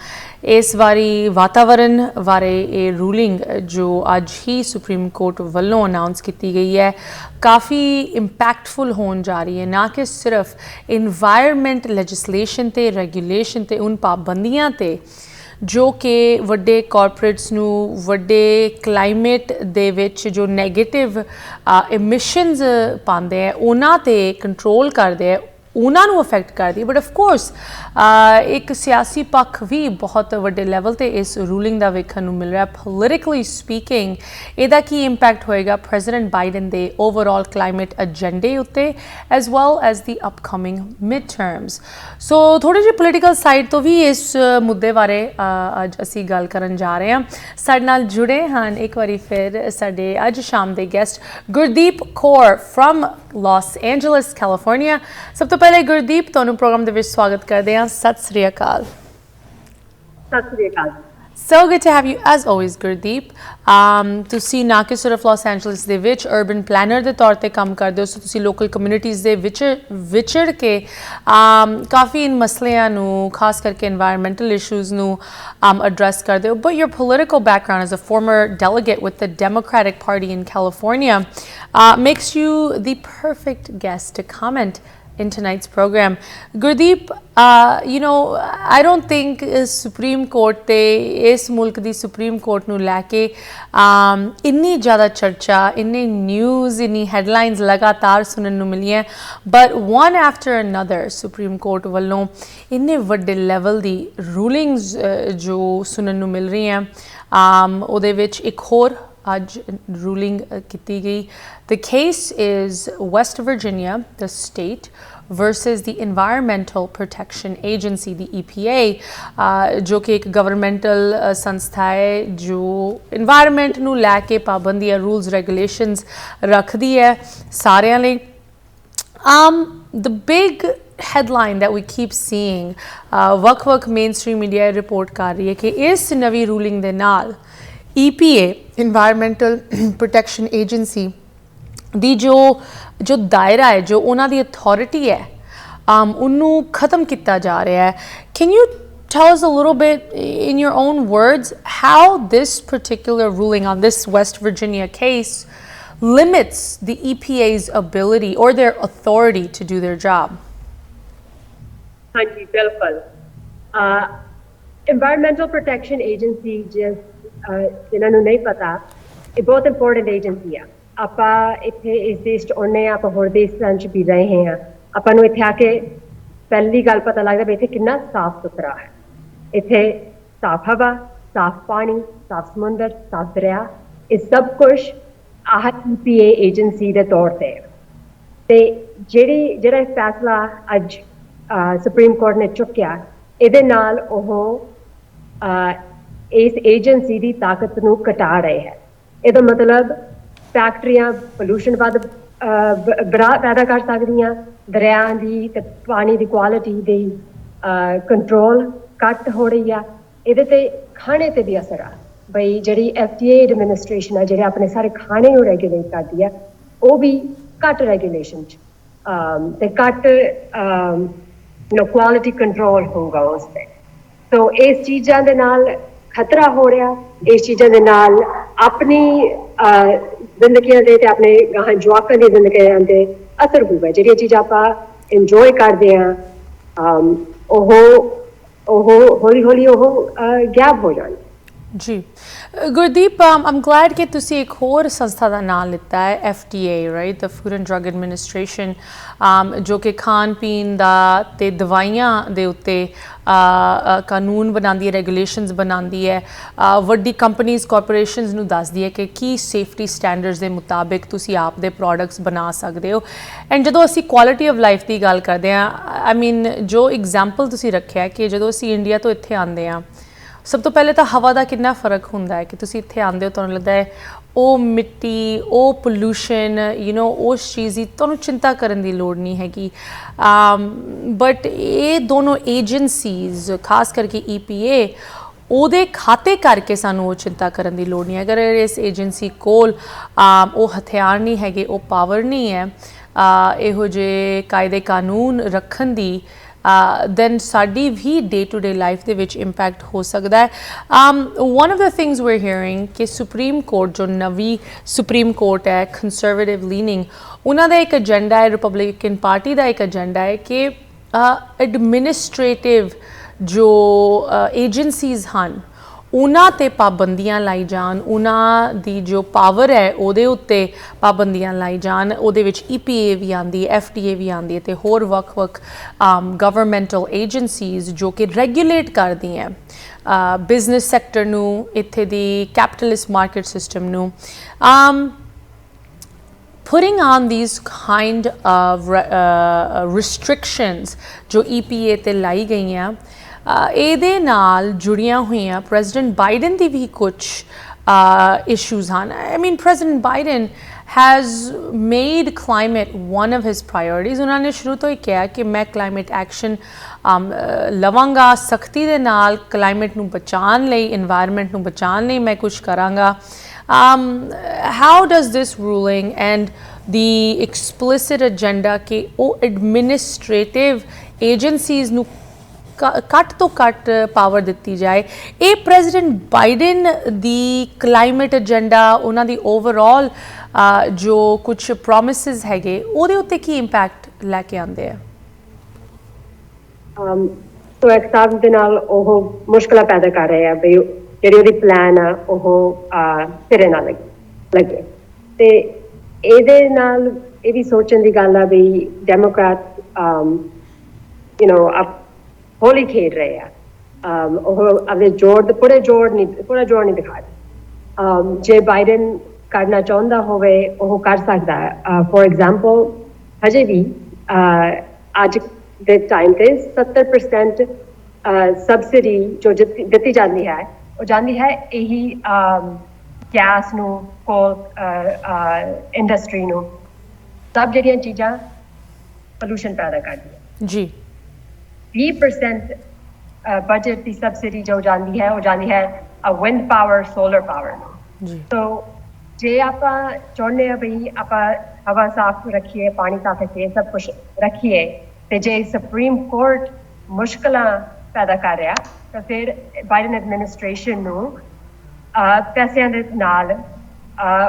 ਇਸ ਵਾਰੀ ਵਾਤਾਵਰਨ ਬਾਰੇ ਇਹ ਰੂਲਿੰਗ ਜੋ ਅੱਜ ਹੀ ਸੁਪਰੀਮ ਕੋਰਟ ਵੱਲੋਂ ਅਨਾਉਂਸ ਕੀਤੀ ਗਈ ਹੈ, ਕਾਫੀ ਇੰਪੈਕਟਫੁਲ ਹੋਣ ਜਾ ਰਹੀ ਹੈ। ਨਾ ਕਿ ਸਿਰਫ ਇਨਵਾਇਰਮੈਂਟ ਲੈਜਿਸਲੇਸ਼ਨ ਤੇ ਰੈਗੂਲੇਸ਼ਨ ਤੇ ਉਨ ਪਾਬੰਦੀਆਂ ਤੇ ਜੋ ਕਿ ਵੱਡੇ ਕਾਰਪੋਰੇਟਸ ਨੂੰ, ਵੱਡੇ ਕਲਾਈਮੇਟ ਦੇ ਵਿੱਚ ਜੋ ਨੈਗੇਟਿਵ ਐਮਿਸ਼ਨਸ ਪਾਉਂਦੇ ਹੈ ਉਹਨਾਂ 'ਤੇ ਕੰਟਰੋਲ ਕਰਦੇ ਹੈ, ਉਹਨਾਂ ਨੂੰ ਅਫੈਕਟ ਕਰਦੀ ਹੈ। ਬਟ ਆਫ ਕੋਰਸ ਇੱਕ ਸਿਆਸੀ ਪੱਖ ਵੀ ਬਹੁਤ ਵੱਡੇ ਲੈਵਲ 'ਤੇ ਇਸ ਰੂਲਿੰਗ ਦਾ ਵੇਖਣ ਨੂੰ ਮਿਲ ਰਿਹਾ। ਪੋਲੀਟੀਕਲੀ ਸਪੀਕਿੰਗ ਇਹਦਾ ਕੀ ਇੰਪੈਕਟ ਹੋਏਗਾ ਪ੍ਰੈਜ਼ੀਡੈਂਟ ਬਾਈਡਨ ਦੇ ਓਵਰਆਲ ਕਲਾਈਮੇਟ ਏਜੰਡੇ ਉੱਤੇ, ਐਜ਼ ਵੈਲ ਐਜ਼ ਦੀ ਅਪਕਮਿੰਗ ਮਿਡ ਟਰਮਸ। ਸੋ ਥੋੜੀ ਜਿਹੀ ਪੋਲੀਟੀਕਲ ਸਾਈਡ ਤੋਂ ਵੀ ਇਸ ਮੁੱਦੇ ਬਾਰੇ ਅੱਜ ਅਸੀਂ ਗੱਲ ਕਰਨ ਜਾ ਰਹੇ ਹਾਂ। ਸਾਡੇ ਨਾਲ ਜੁੜੇ ਹਨ ਇੱਕ ਵਾਰੀ ਫਿਰ ਸਾਡੇ ਅੱਜ ਸ਼ਾਮ ਦੇ guest Gurdeep Kaur from Los Angeles California. ਸਭ ਤੋਂ ਪਹਿਲੇ ਗੁਰਦੀਪ, ਤੁਹਾਨੂੰ ਪ੍ਰੋਗਰਾਮ ਦੇ ਵਿੱਚ ਸਵਾਗਤ ਕਰਦੇ ਹਾਂ। ਸਤਿ ਸ੍ਰੀ ਅਕਾਲ। ਸਤਿ ਸ੍ਰੀ ਅਕਾਲ। So good to have you as always, Gurdeep. ਤੁਸੀਂ ਨਾ ਕਿ ਸਿਰਫ ਲਾਸ ਐਂਜਲਸ ਦੇ ਵਿੱਚ ਅਰਬਨ ਪਲੈਨਰ ਦੇ ਤੌਰ ਤੇ ਕੰਮ ਕਰਦੇ ਹੋ, ਸੋ ਤੁਸੀਂ ਲੋਕਲ ਕਮਿਊਨਿਟੀਜ਼ ਦੇ ਵਿੱਚ ਵਿਚੜ ਕੇ ਕਾਫੀ ਇਨ ਮਸਲਿਆਂ ਨੂੰ, ਖਾਸ ਕਰਕੇ ਇਨਵਾਇਰਮੈਂਟਲ ਇਸ਼ੂਜ਼ ਨੂੰ ਐਡਰੈਸ ਕਰਦੇ ਹੋ। But your political background as a former delegate with the Democratic Party in California makes you the perfect guest to comment in tonight's program. Gurdeep, you know, I don't think Supreme Court te is mulk di Supreme Court nu leke inni zyada charcha, inni news, inni headlines lagatar sunan nu mili hai, but one after another Supreme Court vallon inne vadde level di rulings jo sunan nu mil rahi hain। ਉਹਦੇ ਵਿੱਚ ਇੱਕ ਹੋਰ ਅੱਜ ruling ਕੀਤੀ ਗਈ। The case is West Virginia, the state, versus the Environmental Protection Agency, the EPA, ਜੋ ਕਿ ਇੱਕ ਗਵਰਨਮੈਂਟਲ ਸੰਸਥਾ ਹੈ ਜੋ ਇਨਵਾਇਰਮੈਂਟ ਨੂੰ ਲੈ ਕੇ ਪਾਬੰਦੀਆਂ, ਰੂਲਸ, ਰੈਗੂਲੇਸ਼ਨਸ ਰੱਖਦੀ ਹੈ ਸਾਰਿਆਂ ਲਈ। The big headline that we keep seeing, ਵੱਖ-ਵੱਖ ਮੇਨਸਟ੍ਰੀਮ ਮੀਡੀਆ ਰਿਪੋਰਟ ਕਰ ਰਹੀ ਹੈ ਕਿ ਇਸ ਨਵੀਂ ਰੂਲਿੰਗ ਦੇ ਨਾਲ EPA, Environmental Protection Agency ਦੀ ਜੋ ਦਾਇਰਾ ਹੈ, ਜੋ ਉਹਨਾਂ ਦੀ ਅਥਾਰਟੀ ਹੈ, ਉਹਨੂੰ ਖਤਮ ਕੀਤਾ ਜਾ ਰਿਹਾ ਹੈ। Can you tell us a little bit in your own words how this particular ruling on this West Virginia case limits the EPA's ability or their authority to do their job? ਹਾਂਜੀ, ਬਿਲਕੁਲ। Environmental Protection Agency ਜਿਨ੍ਹਾਂ ਨੂੰ ਨਹੀਂ ਪਤਾ, ਇਹ ਬਹੁਤ important agency ਆ। ਆਪਾਂ ਇੱਥੇ ਇਸ ਦੇਸ਼ 'ਚ ਆਉਂਦੇ ਹਾਂ, ਆਪਾਂ ਹੋਰ ਦੇਸ਼ਾਂ 'ਚ ਵੀ ਰਹੇ ਹਾਂ, ਆਪਾਂ ਨੂੰ ਇੱਥੇ ਆ ਕੇ ਪਹਿਲੀ ਗੱਲ ਪਤਾ ਲੱਗਦਾ ਵੀ ਇੱਥੇ ਕਿੰਨਾ ਸਾਫ਼ ਸੁਥਰਾ ਹੈ। ਇੱਥੇ ਸਾਫ਼ ਹਵਾ, ਸਾਫ਼ ਪਾਣੀ, ਸਾਫ਼ ਸਮੁੰਦਰ, ਸਾਫ਼ ਦਰਿਆ, ਇਹ ਸਭ ਕੁਛ ਆਹ EPA ਏਜੰਸੀ ਦੇ ਤੌਰ ਤੇ। ਤੇ ਜਿਹੜਾ ਫੈਸਲਾ ਅੱਜ ਸੁਪਰੀਮ ਕੋਰਟ ਨੇ ਚੁੱਕਿਆ, ਇਹਦੇ ਨਾਲ ਉਹ ਇਸ ਏਜੰਸੀ ਦੀ ਤਾਕਤ ਨੂੰ ਘਟਾ ਰਹੇ ਹੈ। ਇਹਦਾ ਮਤਲਬ ਫੈਕਟਰੀਆਂ ਪੋਲੂਸ਼ਨ ਵੱਧ ਪੈਦਾ ਕਰ ਸਕਦੀਆਂ, ਦਰਿਆਵਾਂ ਦੀ ਤੇ ਪਾਣੀ ਦੀ ਕੁਆਲਿਟੀ ਦੀ ਕੰਟਰੋਲ ਘੱਟ ਹੋ ਰਹੀ ਆ। ਇਹਦੇ ਤੇ ਖਾਣੇ ਤੇ ਵੀ ਅਸਰ ਆ। ਬਈ ਜਿਹੜੀ FDA ਐਡਮਿਨਿਸਟ੍ਰੇਸ਼ਨ ਆ, ਜਿਹੜੇ ਆਪਣੇ ਸਾਰੇ ਖਾਣੇ ਨੂੰ ਰੈਗੂਲੇਟ ਕਰਦੀ ਆ, ਉਹ ਵੀ ਘੱਟ ਰੈਗੂਲੇਸ਼ਨ 'ਚ ਤੇ ਘੱਟ ਕੁਆਲਿਟੀ ਕੰਟਰੋਲ ਹੋਊਗਾ ਉਸ 'ਤੇ। ਸੋ ਇਸ ਚੀਜ਼ਾਂ ਦੇ ਨਾਲ ਖਤਰਾ ਹੋ ਰਿਹਾ। ਇਸ ਚੀਜ਼ਾਂ ਦੇ ਨਾਲ ਆਪਣੀ ਜ਼ਿੰਦਗੀਆਂ ਦੇ ਤੇ ਆਪਣੇ ਜਵਾਕਾਂ ਦੀ ਜ਼ਿੰਦਗੀਆਂ ਦੇ ਅਸਰ ਹੋਊਗਾ। ਜਿਹੜੀਆਂ ਚੀਜ਼ਾਂ ਆਪਾਂ ਇੰਜੋਏ ਕਰਦੇ ਹਾਂ, ਉਹ ਹੌਲੀ ਹੌਲੀ ਉਹ ਗੈਪ ਹੋ ਜਾਣ। ਜੀ ਗੁਰਦੀਪ ਆਮ ਗਲੈਡ ਕਿ ਤੁਸੀਂ ਇੱਕ ਹੋਰ ਸੰਸਥਾ ਦਾ ਨਾਮ ਲਿੱਤਾ ਹੈ FDA right the food and drug administration ਜੋ ਕਿ ਖਾਣ ਪੀਣ ਦਾ ਤੇ ਦਵਾਈਆਂ ਦੇ ਉੱਤੇ ਕਾਨੂੰਨ ਬਣਾਉਂਦੀ ਹੈ ਰੈਗੂਲੇਸ਼ਨਸ ਬਣਾਉਂਦੀ ਹੈ ਵੱਡੀ ਕੰਪਨੀਜ਼ ਕਾਰਪੋਰੇਸ਼ਨਸ ਨੂੰ ਦੱਸਦੀ ਹੈ ਕਿ ਕੀ ਸੇਫਟੀ ਸਟੈਂਡਰਡਸ ਦੇ ਮੁਤਾਬਿਕ ਤੁਸੀਂ ਆਪ ਦੇ ਪ੍ਰੋਡਕਟਸ ਬਣਾ ਸਕਦੇ ਹੋ ਐਂਡ ਜਦੋਂ ਅਸੀਂ ਕੁਆਲਿਟੀ ਆਫ ਲਾਈਫ ਦੀ ਗੱਲ ਕਰਦੇ ਹਾਂ ਆਈ ਮੀਨ ਜੋ ਐਗਜ਼ਾਮਪਲ ਤੁਸੀਂ ਰੱਖਿਆ ਕਿ ਜਦੋਂ ਅਸੀਂ ਇੰਡੀਆ ਤੋਂ ਇੱਥੇ ਆਉਂਦੇ ਹਾਂ ਸਭ ਤੋਂ ਪਹਿਲੇ ਤਾਂ ਹਵਾ ਦਾ ਕਿੰਨਾ ਫਰਕ ਹੁੰਦਾ ਹੈ ਕਿ ਤੁਸੀਂ ਇੱਥੇ ਆਉਂਦੇ ਹੋ ਤੁਹਾਨੂੰ ਲੱਗਦਾ ਹੈ ਉਹ ਮਿੱਟੀ ਉਹ ਪੋਲੂਸ਼ਨ ਉਸ ਚੀਜ਼ ਦੀ ਤੁਹਾਨੂੰ ਚਿੰਤਾ ਕਰਨ ਦੀ ਲੋੜ ਨਹੀਂ ਹੈਗੀ ਬਟ ਇਹ ਦੋਨੋਂ ਏਜੰਸੀਜ਼ ਖਾਸ ਕਰਕੇ EPA ਉਹਦੇ ਖਾਤੇ ਕਰਕੇ ਸਾਨੂੰ ਉਹ ਚਿੰਤਾ ਕਰਨ ਦੀ ਲੋੜ ਨਹੀਂ ਅਗਰ ਇਸ ਏਜੰਸੀ ਕੋਲ ਉਹ ਹਥਿਆਰ ਨਹੀਂ ਹੈਗੇ ਉਹ ਪਾਵਰ ਨਹੀਂ ਹੈ ਇਹੋ ਜਿਹੇ ਕਾਇਦੇ ਕਾਨੂੰਨ ਰੱਖਣ ਦੀ then ਸਾਡੀ ਵੀ ਡੇ ਟੂ ਡੇ ਲਾਈਫ ਦੇ ਵਿੱਚ ਇੰਪੈਕਟ ਹੋ ਸਕਦਾ ਹੈ one of the things we're hearing ਕਿ ਸੁਪਰੀਮ ਕੋਰਟ ਜੋ ਨਵੀਂ ਸੁਪਰੀਮ ਕੋਰਟ ਹੈ ਕੰਜ਼ਰਵੇਟਿਵ ਲੀਨਿੰਗ ਉਹਨਾਂ ਦਾ ਇੱਕ ਏਜੰਡਾ ਹੈ ਰਿਪਬਲਿਕਨ ਪਾਰਟੀ ਦਾ ਇੱਕ ਏਜੰਡਾ ਹੈ ਕਿ ਐਡਮਿਨਿਸਟ੍ਰੇਟਿਵ ਜੋ ਏਜੰਸੀਜ਼ ਹਨ ਉਹਨਾਂ ਤੇ ਪਾਬੰਦੀਆਂ ਲਾਈ ਜਾਣ ਉਹਨਾਂ ਦੀ ਜੋ ਪਾਵਰ ਹੈ ਉਹਦੇ ਉੱਤੇ ਪਾਬੰਦੀਆਂ ਲਾਈ ਜਾਣ ਉਹਦੇ ਵਿੱਚ EPA ਵੀ ਆਉਂਦੀ ਹੈ FDA ਵੀ ਆਉਂਦੀ ਹੈ ਅਤੇ ਹੋਰ ਵੱਖ-ਵੱਖ ਗਵਰਨਮੈਂਟਲ ਏਜੰਸੀਜ਼ ਜੋ ਕਿ ਰੈਗੂਲੇਟ ਕਰਦੀਆਂ ਬਿਜ਼ਨਸ ਸੈਕਟਰ ਨੂੰ ਇੱਥੇ ਦੀ ਕੈਪੀਟਲਿਸਟ ਮਾਰਕੀਟ ਸਿਸਟਮ ਨੂੰ putting on these kind of restrictions ਜੋ EPA ਤੇ ਲਾਈ ਗਈਆਂ ਇਹਦੇ ਨਾਲ ਜੁੜੀਆਂ ਹੋਈਆਂ ਪ੍ਰੈਜ਼ੀਡੈਂਟ ਬਾਈਡਨ ਦੀ ਵੀ ਕੁਝ issues ਹਨ I mean President Biden has made climate one of his priorities ਉਹਨਾਂ ਨੇ ਸ਼ੁਰੂ ਤੋਂ ਹੀ ਕਿਹਾ ਕਿ ਮੈਂ climate action ਲਵਾਂਗਾ ਸਖਤੀ ਦੇ ਨਾਲ ਕਲਾਈਮੇਟ ਨੂੰ ਬਚਾਉਣ ਲਈ environment ਨੂੰ ਬਚਾਉਣ ਲਈ ਮੈਂ ਕੁਝ ਕਰਾਂਗਾ how does this ruling and the explicit agenda ਕਿ ਉਹ administrative agencies ਨੂੰ ਘੱਟ ਤੋਂ ਘੱਟ ਪਾਵਰ ਦਿੱਤੀ ਜਾਏ ਇਹ ਪ੍ਰੈਜ਼ੀਡੈਂਟ ਬਾਈਡਨ ਦੀ ਕਲਾਈਮੇਟ ਏਜੰਡਾ ਉਹਨਾਂ ਦੀ ਓਵਰਆਲ ਜੋ ਕੁਝ ਪ੍ਰੋਮਿਸਿਸ ਹੈਗੇ ਉਹਦੇ ਉੱਤੇ ਕੀ ਇੰਪੈਕਟ ਲੈ ਕੇ ਆਉਂਦੇ ਆ ਸੋ ਇੱਕ ਹਿਸਾਬ ਦੇ ਨਾਲ ਉਹ ਮੁਸ਼ਕਲਾਂ ਪੈਦਾ ਕਰ ਰਹੇ ਆ ਬਈ ਜਿਹੜੀ ਉਹਦੀ ਪਲਾਨ ਆ ਉਹ ਸਿਰੇ ਨਾ ਲੱਗੇ ਤੇ ਇਹਦੇ ਨਾਲ ਇਹ ਵੀ ਸੋਚਣ ਦੀ ਗੱਲ ਆ ਬਈ ਡੈਮੋਕ੍ਰੈਟ ਹੋਲੀ ਖੇਡ ਰਹੇ ਆ ਉਹ ਆਪਣੇ ਪੂਰਾ ਜੋਰ ਨਹੀਂ ਦਿਖਾ ਰਹੇ ਜੇ ਬਾਈਡਨ ਕਰਨਾ ਚਾਹੁੰਦਾ ਹੋਵੇ ਉਹ ਕਰ ਸਕਦਾ ਹੈ ਫੋਰ ਐਗਜ਼ਾਮਪਲ ਹਜੇ ਵੀ ਅੱਜ ਦੇ ਟਾਈਮ ਤੇ 70% ਸਬਸਿਡੀ ਜੋ ਦਿੱਤੀ ਜਾਂਦੀ ਹੈ ਉਹ ਜਾਂਦੀ ਹੈ ਇਹੀ ਗੈਸ ਨੂੰ ਕੋਲ ਇੰਡਸਟਰੀ ਨੂੰ ਸਭ ਜਿਹੜੀਆਂ ਚੀਜ਼ਾਂ ਪੋਲੂਸ਼ਨ ਪੈਦਾ ਕਰਦੀਆਂ ਜੀ 20% ਬਜਟ ਦੀ ਸਬਸਿਡੀ ਜੋ ਜਾਂਦੀ ਹੈ ਉਹ ਜਾਂਦੀ ਹੈ ਵਿੰਡ ਪਾਵਰ ਸੋਲਰ ਪਾਵਰ ਜੀ ਸੋ ਜੇ ਆਪਾਂ ਚਾਹੁੰਦੇ ਹਾਂ ਬਈ ਆਪਾਂ ਹਵਾ ਸਾਫ਼ ਰੱਖੀਏ ਪਾਣੀ ਸਾਫ਼ ਰੱਖੀਏ ਸਭ ਕੁਛ ਰੱਖੀਏ ਤੇ ਜੇ ਸੁਪਰੀਮ ਕੋਰਟ ਮੁਸ਼ਕਲਾਂ ਪੈਦਾ ਕਰ ਰਿਹਾ ਤਾਂ ਫਿਰ ਬਾਈਡਨ ਐਡਮਿਨਿਸਟ੍ਰੇਸ਼ਨ ਨੂੰ ਪੈਸਿਆਂ ਦੇ ਨਾਲ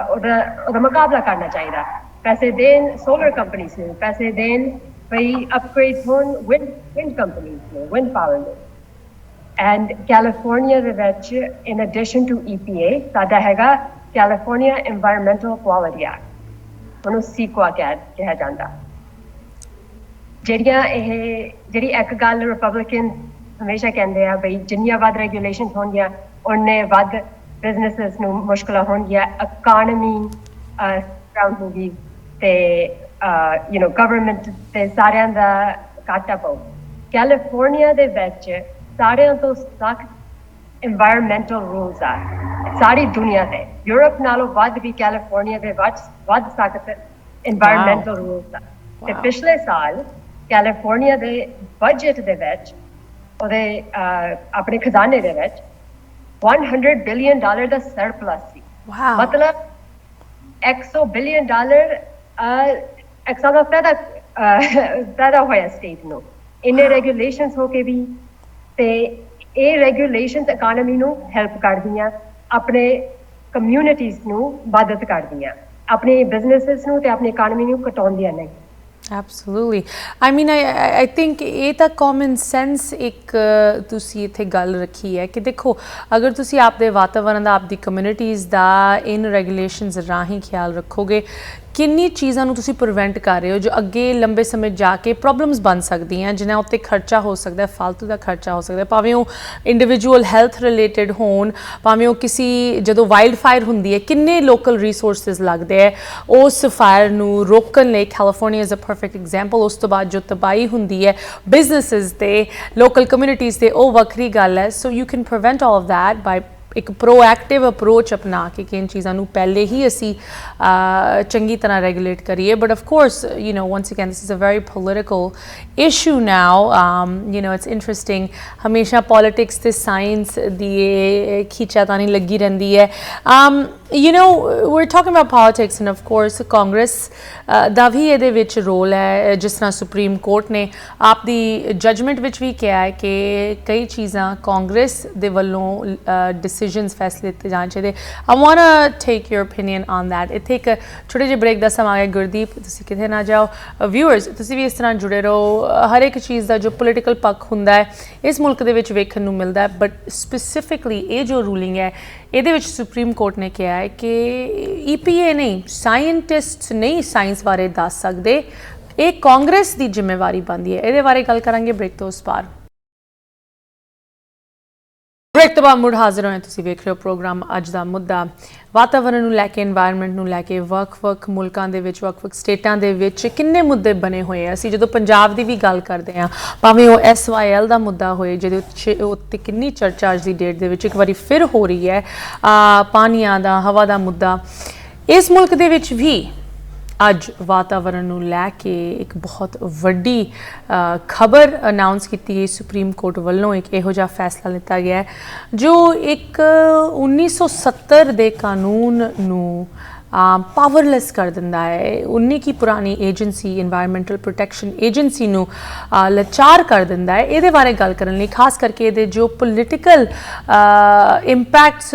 ਉਹਦਾ ਮੁਕਾਬਲਾ ਕਰਨਾ ਚਾਹੀਦਾ ਪੈਸੇ ਦੇਣ ਸੋਲਰ ਕੰਪਨੀਜ਼ ਨੂੰ ਪੈਸੇ ਦੇਣ ਬਈ ਅਪਗ੍ਰੇਡ ਹੋਣ ਵਿੰਡ ਕੰਪਨੀਜ਼ ਨੂੰ ਵਿੰਡ ਪਾਵਰ ਨੂੰ ਐਂਡ ਕੈਲੀਫੋਰਨੀਆ ਦੇ ਵਿੱਚ ਇਨ ਐਡੀਸ਼ਨ ਟੂ EPA ਸਾਡਾ ਹੈਗਾ ਕੈਲੀਫੋਰਨੀਆ ਐਨਵਾਇਰਨਮੈਂਟਲ ਕੁਆਲਿਟੀ ਐਕਟ ਉਹਨੂੰ ਸੀਕਵਾ ਕਿਹਾ ਜਾਂਦਾ ਜਿਹੜੀ ਇੱਕ ਗੱਲ ਰਿਪਬਲਿਕਨ ਹਮੇਸ਼ਾ ਕਹਿੰਦੇ ਆ ਬਈ ਜਿੰਨੀਆਂ ਵੱਧ ਰੈਗੂਲੇਸ਼ਨ ਹੋਣਗੀਆਂ ਉਨੇ ਵੱਧ ਬਿਜ਼ਨੈਸਿਸ ਨੂੰ ਮੁਸ਼ਕਲਾਂ ਹੋਣਗੀਆਂ ਇਕਾਨਮੀ ਸਟਰੋਂਗ ਹੋਊਗੀ ਤੇ ਗਵਰਨਮੈਂਟ ਤੇ ਸਾਰਿਆਂ ਦਾ ਘਾਟਾ ਪਊ ਕੈਲੀਫੋਰਨੀਆ ਦੇ ਵਿੱਚ ਸਾਰਿਆਂ ਤੋਂ ਸਖਤ environmental rules ਆ ਸਾਰੀ ਦੁਨੀਆ ਤੇ ਯੂਰਪ ਨਾਲੋਂ ਵੱਧ ਵੀ ਕੈਲੀਫੋਰਨੀਆ ਦੇ ਵੱਧ ਸਖਤ environmental rules ਆ ਤੇ ਪਿਛਲੇ ਸਾਲ ਕੈਲੀਫੋਰਨੀਆ ਦੇ ਬਜਟ ਦੇ ਵਿੱਚ ਉਹਦੇ ਆਪਣੇ ਖਜ਼ਾਨੇ ਦੇ ਵਿੱਚ $100 billion ਦਾ ਸਰਪਲਸ ਸੀ ਮਤਲਬ $100 billion ਇੱਕ ਸਾਲ ਦਾ ਪੈਦਾ ਹੋਇਆ ਸਟੇਟ ਨੂੰ ਇੰਨੇ ਰੈਗੂਲੇਸ਼ਨਸ ਹੋ ਕੇ ਵੀ ਤੇ ਇਹ ਰੈਗੂਲੇਸ਼ਨਸ ਇਕਾਨਮੀ ਨੂੰ ਹੈਲਪ ਕਰਦੀਆਂ ਆਪਣੇ ਕਮਿਊਨਿਟੀਜ਼ ਨੂੰ ਮਦਦ ਕਰਦੀਆਂ ਆਪਣੇ ਬਿਜ਼ਨੈਸਿਸ ਨੂੰ ਤੇ ਆਪਣੀ ਇਕਾਨਮੀ ਨੂੰ ਘਟਾਉਂਦੀਆਂ ਨਹੀਂ absolutely I mean I think ਇਹ ਤਾਂ ਕਾਮਨ ਸੈਂਸ ਇੱਕ ਤੁਸੀਂ ਇੱਥੇ ਗੱਲ ਰੱਖੀ ਹੈ ਕਿ ਦੇਖੋ ਅਗਰ ਤੁਸੀਂ ਆਪਦੇ ਵਾਤਾਵਰਣ ਦਾ ਆਪਦੀ ਕਮਿਊਨਿਟੀਜ਼ ਦਾ ਇਨ ਰੈਗੂਲੇਸ਼ਨਸ ਰਾਹੀਂ ਖਿਆਲ ਰੱਖੋਗੇ ਕਿੰਨੀ ਚੀਜ਼ਾਂ ਨੂੰ ਤੁਸੀਂ ਪ੍ਰੀਵੈਂਟ ਕਰ ਰਹੇ ਹੋ ਜੋ ਅੱਗੇ ਲੰਬੇ ਸਮੇਂ ਜਾ ਕੇ ਪ੍ਰੋਬਲਮਸ ਬਣ ਸਕਦੀਆਂ ਜਿਨ੍ਹਾਂ ਉੱਤੇ ਖਰਚਾ ਹੋ ਸਕਦਾ ਫालतू ਦਾ ਖਰਚਾ ਹੋ ਸਕਦਾ ਭਾਵੇਂ ਉਹ ਇੰਡੀਵਿਜੂਅਲ ਹੈਲਥ ਰਿਲੇਟਡ ਹੋਣ ਭਾਵੇਂ ਉਹ ਕਿਸੇ ਜਦੋਂ ਵਾਈਲਡ ਫਾਇਰ ਹੁੰਦੀ ਹੈ ਕਿੰਨੇ ਲੋਕਲ ਰਿਸੋਰਸਿਸ ਲੱਗਦੇ ਹੈ ਉਸ ਫਾਇਰ ਨੂੰ ਰੋਕਣ ਲਈ California is a perfect example ਉਸ ਤੋਂ ਬਾਅਦ ਜੋ ਤਬਾਹੀ ਹੁੰਦੀ ਹੈ ਬਿਜ਼ਨਸਿਸ ਤੇ ਲੋਕਲ ਕਮਿਊਨਿਟੀਜ਼ ਤੇ ਉਹ ਵੱਖਰੀ ਗੱਲ ਹੈ so you can prevent all of that by ਇੱਕ ਪ੍ਰੋਐਕਟਿਵ ਅਪਰੋਚ ਅਪਣਾ ਕੇ ਕਿ ਇਨ ਚੀਜ਼ਾਂ ਨੂੰ ਪਹਿਲੇ ਹੀ ਅਸੀਂ ਚੰਗੀ ਤਰ੍ਹਾਂ ਰੈਗੂਲੇਟ ਕਰੀਏ but of course you know once again this is a very political issue now you know it's interesting ਹਮੇਸ਼ਾ ਪੋਲੀਟਿਕਸ ਤੇ ਸਾਇੰਸ ਦੀ ਇਹ ਖਿੱਚਾਤਾਨੀ ਲੱਗੀ ਰਹਿੰਦੀ ਹੈ you know we're talking about politics and of course Congress ਦਾ ਵੀ ਇਹਦੇ ਵਿੱਚ ਰੋਲ ਹੈ ਜਿਸ ਤਰ੍ਹਾਂ ਸੁਪਰੀਮ ਕੋਰਟ ਨੇ ਆਪਦੀ ਜਜਮੈਂਟ ਵਿੱਚ ਵੀ ਕਿਹਾ ਹੈ ਕਿ ਕਈ ਚੀਜ਼ਾਂ ਕਾਂਗਰਸ ਦੇ ਵੱਲੋਂ ਡਿਸੀਜਨਸ ਫੈਸਲੇ ਲਿੱਤੇ ਜਾਣੇ ਚਾਹੀਦੇ I want to take your opinion on that ਇੱਥੇ ਇੱਕ ਛੋਟੇ ਜਿਹੇ ਬ੍ਰੇਕ ਦਾ ਸਮਾਂ ਹੈ ਗੁਰਦੀਪ ਤੁਸੀਂ ਕਿਤੇ ਨਾ ਜਾਓ ਵਿਊਅਰਸ ਤੁਸੀਂ ਵੀ ਇਸ ਤਰ੍ਹਾਂ ਜੁੜੇ ਰਹੋ ਹਰ ਇੱਕ ਚੀਜ਼ ਦਾ ਜੋ ਪੋਲੀਟੀਕਲ ਪੱਖ ਹੁੰਦਾ ਹੈ ਇਸ ਮੁਲਕ ਦੇ ਵਿੱਚ ਵੇਖਣ ਨੂੰ ਮਿਲਦਾ ਹੈ ਬਟ ਸਪੈਸੀਫਿਕਲੀ ਇਹ ਜੋ ਰੂਲਿੰਗ ਹੈ ਇਹਦੇ ਵਿੱਚ ਸੁਪਰੀਮ ਕੋਰਟ ਨੇ ਕਿਹਾ ਹੈ ਕਿ EPA ਨਹੀਂ ਸਾਇੰਟਿਸਟ ਨਹੀਂ ਸਾਇੰਸ ਬਾਰੇ ਦੱਸ ਸਕਦੇ ਇਹ ਕਾਂਗਰਸ ਦੀ ਜ਼ਿੰਮੇਵਾਰੀ ਬਣਦੀ ਹੈ ਇਹਦੇ ਬਾਰੇ ਗੱਲ ਕਰਾਂਗੇ ਬ੍ਰੇਕ ਤੋਂ ਉਸ ਪਾਰ ਬ੍ਰੇਕ ਤੋਂ ਬਾਅਦ ਮੁੜ ਹਾਜ਼ਰ ਹੋਏ ਤੁਸੀਂ ਵੇਖ ਰਹੇ ਹੋ ਪ੍ਰੋਗਰਾਮ ਅੱਜ ਦਾ ਮੁੱਦਾ ਵਾਤਾਵਰਣ ਨੂੰ ਲੈ ਕੇ এনवायरमेंट ਨੂੰ ਲੈ ਕੇ ਵੱਖ-ਵੱਖ ਮੁਲਕਾਂ ਦੇ ਵਿੱਚ ਵੱਖ-ਵੱਖ ਸਟੇਟਾਂ ਦੇ ਵਿੱਚ ਕਿੰਨੇ ਮੁੱਦੇ ਬਣੇ ਹੋਏ ਆ ਅਸੀਂ ਜਦੋਂ ਪੰਜਾਬ ਦੀ ਵੀ ਗੱਲ ਕਰਦੇ ਹਾਂ ਭਾਵੇਂ ਉਹ SYL ਦਾ ਮੁੱਦਾ ਹੋਏ ਜਿਹਦੇ ਉੱਤੇ ਕਿੰਨੀ ਚਰਚਾ ਅੱਜ ਦੀ ਡੇਟ ਦੇ ਵਿੱਚ ਇੱਕ ਵਾਰੀ ਫਿਰ ਹੋ ਰਹੀ ਹੈ ਪਾਣੀਆਂ ਦਾ ਹਵਾ ਦਾ ਮੁੱਦਾ ਇਸ ਮੁਲਕ ਦੇ ਵਿੱਚ ਵੀ ਅੱਜ ਵਾਤਾਵਰਣ ਨੂੰ ਲੈ ਕੇ ਇੱਕ ਬਹੁਤ ਵੱਡੀ ਖਬਰ ਅਨਾਉਂਸ ਕੀਤੀ ਗਈ ਸੁਪਰੀਮ ਕੋਰਟ ਵੱਲੋਂ ਇੱਕ ਇਹੋ ਜਿਹਾ ਫੈਸਲਾ ਲਿੱਤਾ ਗਿਆ ਜੋ ਇੱਕ 1970 ਦੇ ਕਾਨੂੰਨ ਨੂੰ ਪਾਵਰਲੈਸ ਕਰ ਦਿੰਦਾ ਹੈ 19 ਕੀ ਪੁਰਾਣੀ ਏਜੰਸੀ এনवायरमेंटल ਪ੍ਰੋਟੈਕਸ਼ਨ ਏਜੰਸੀ ਨੂੰ ਲਾਚਾਰ ਕਰ ਦਿੰਦਾ ਹੈ ਇਹਦੇ ਬਾਰੇ ਗੱਲ ਕਰਨ ਲਈ ਖਾਸ ਕਰਕੇ ਇਹਦੇ ਜੋ ਪੋਲੀਟੀਕਲ ਇੰਪੈਕਟਸ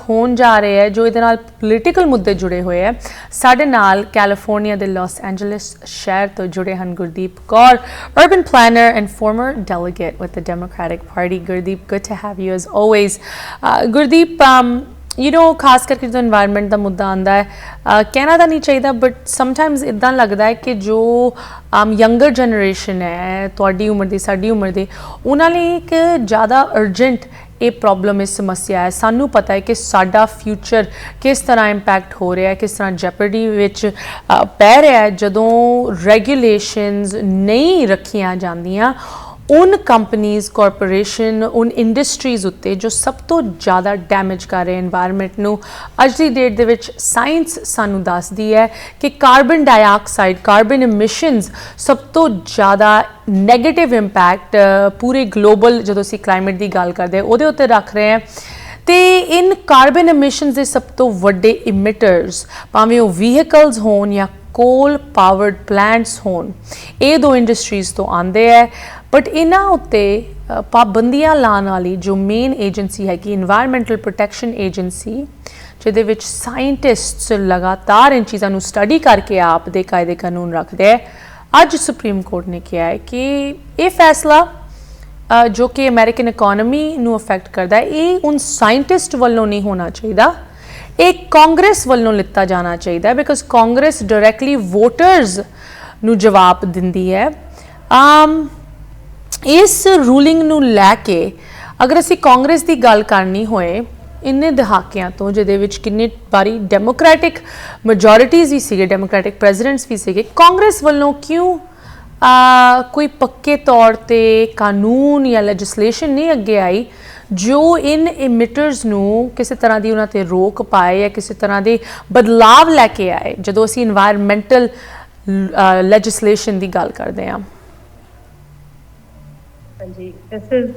ਹੋਣ ਜਾ ਰਹੇ ਹੈ ਜੋ ਇਹਦੇ ਨਾਲ ਪੋਲੀਟੀਕਲ ਮੁੱਦੇ ਜੁੜੇ ਹੋਏ ਹੈ ਸਾਡੇ ਨਾਲ ਕੈਲੀਫੋਰਨੀਆ ਦੇ ਲਾਸ ਐਂਜਲਸ ਸ਼ਹਿਰ ਤੋਂ ਜੁੜੇ ਹਨ Gurdeep Kaur urban planner and former delegate with the Democratic Party Gurdeep good to have you as always Gurdeep you know ਖਾਸ ਕਰਕੇ ਜਦੋਂ এনवायरमेंट ਦਾ ਮੁੱਦਾ ਆਉਂਦਾ ਹੈ ਕਹਿਣਾ ਤਾਂ ਨਹੀਂ ਚਾਹੀਦਾ ਬਟ ਸਮਟਾਈਮਸ ਇੱਦਾਂ ਲੱਗਦਾ ਹੈ ਕਿ ਜੋ ਯੰਗਰ ਜਨਰੇਸ਼ਨ ਹੈ ਤੁਹਾਡੀ ਉਮਰ ਦੀ ਸਾਡੀ ਉਮਰ ਦੇ ਉਹਨਾਂ ਲਈ ਇੱਕ ਜ਼ਿਆਦਾ ਅਰਜੈਂਟ ਇਹ ਪ੍ਰੋਬਲਮ ਇਸ ਸਮੱਸਿਆ ਹੈ ਸਾਨੂੰ ਪਤਾ ਹੈ ਕਿ ਸਾਡਾ ਫਿਊਚਰ ਕਿਸ ਤਰ੍ਹਾਂ ਇੰਪੈਕਟ ਹੋ ਰਿਹਾ ਹੈ ਕਿਸ ਤਰ੍ਹਾਂ ਜੈਪਰਡੀ ਵਿੱਚ ਪੈ ਰਿਹਾ ਹੈ ਜਦੋਂ ਰੈਗੂਲੇਸ਼ਨਸ ਨਹੀਂ ਰੱਖੀਆਂ ਜਾਂਦੀਆਂ उन कंपनीज़ कॉरपोरेशन उन इंडस्ट्रीज़ उत्ते जो सब तो ज़्यादा डैमेज कर रहे एनवायरमेंट नू अज दी डेट दे विच साइंस सानू दसदी है कि कार्बन डाइऑक्साइड कार्बन एमिशनस सब तो ज़्यादा नैगेटिव इंपैक्ट पूरे ग्लोबल जो असीं क्लाइमेट की गल करते उहदे उत्ते रख रहे हैं ਤੇ ਇਨ ਕਾਰਬਨ ਐਮਿਸ਼ਨਸ ਦੇ ਸਭ ਤੋਂ ਵੱਡੇ ਇਮਿਟਰਸ ਭਾਵੇਂ ਉਹ ਵਹੀਕਲਸ ਹੋਣ ਜਾਂ ਕੋਲ ਪਾਵਰਡ ਪਲਾਂਟਸ ਹੋਣ ਇਹ ਦੋ ਇੰਡਸਟਰੀਜ਼ ਤੋਂ ਆਉਂਦੇ ਹੈ ਬਟ ਇਹਨਾਂ ਉੱਤੇ ਪਾਬੰਦੀਆਂ ਲਾਉਣ ਵਾਲੀ ਜੋ ਮੇਨ ਏਜੰਸੀ ਹੈ ਕਿ এনवायरमेंटल ਪ੍ਰੋਟੈਕਸ਼ਨ ਏਜੰਸੀ ਜਿਹਦੇ ਵਿੱਚ ਸਾਇੰਟਿਸਟਸ ਲਗਾਤਾਰ ਇਨ ਚੀਜ਼ਾਂ ਨੂੰ ਸਟੱਡੀ ਕਰਕੇ ਆਪ ਦੇ ਕਾਇਦੇ ਕਾਨੂੰਨ ਰੱਖਦੇ ਹੈ ਅੱਜ ਸੁਪਰੀਮ ਕੋਰਟ ਨੇ ਕਿਹਾ ਹੈ ਕਿ ਇਹ ਫੈਸਲਾ ਜੋ ਕਿ ਅਮਰੀਕਨ ਇਕੋਨਮੀ ਨੂੰ ਅਫੈਕਟ ਕਰਦਾ ਹੈ ਇਹ ਉਨ ਸਾਇੰਟਿਸਟ ਵੱਲੋਂ ਨਹੀਂ ਹੋਣਾ ਚਾਹੀਦਾ ਇਹ ਕਾਂਗਰਸ ਵੱਲੋਂ ਲਿੱਤਾ ਜਾਣਾ ਚਾਹੀਦਾ ਬਿਕਾਜ਼ ਕਾਂਗਰਸ ਡਾਇਰੈਕਟਲੀ ਵੋਟਰਸ ਨੂੰ ਜਵਾਬ ਦਿੰਦੀ ਹੈ ਇਸ ਰੂਲਿੰਗ ਨੂੰ ਲੈ ਕੇ ਅਗਰ ਅਸੀਂ ਕਾਂਗਰਸ ਦੀ ਗੱਲ ਕਰਨੀ ਹੋਏ ਇੰਨੇ ਦਹਾਕਿਆਂ ਤੋਂ ਜਿਹਦੇ ਵਿੱਚ ਕਿੰਨੇ ਵਾਰੀ ਡੈਮੋਕ੍ਰੈਟਿਕ ਮੈਜੋਰਿਟੀਜ਼ ਹੀ ਸੀਗੇ ਡੈਮੋਕ੍ਰੈਟਿਕ ਪ੍ਰੈਜ਼ੀਡੈਂਟਸ ਵੀ ਸੀਗੇ ਕਾਂਗਰਸ ਵੱਲੋਂ ਕਿਉਂ ਕੋਈ ਪੱਕੇ ਤੌਰ ਤੇ ਕਾਨੂੰਨ ਜਾਂ ਲੈਜਿਸਲੇਸ਼ਨ ਨਹੀਂ ਅੱਗੇ ਆਈ ਜੋ ਇਨ ਇਮਿਟਰਸ ਨੂੰ ਕਿਸੇ ਤਰ੍ਹਾਂ ਦੀ ਉਹਨਾਂ ਤੇ ਰੋਕ ਪਾਏ ਜਾਂ ਕਿਸੇ ਤਰ੍ਹਾਂ ਦੇ ਬਦਲਾਵ ਲੈ ਕੇ ਆਏ ਜਦੋਂ ਅਸੀਂ এনवायरमेंटल ਲੈਜਿਸਲੇਸ਼ਨ ਦੀ ਗੱਲ ਕਰਦੇ ਹਾਂ ਹਾਂਜੀ ਦਿਸ ਇਜ਼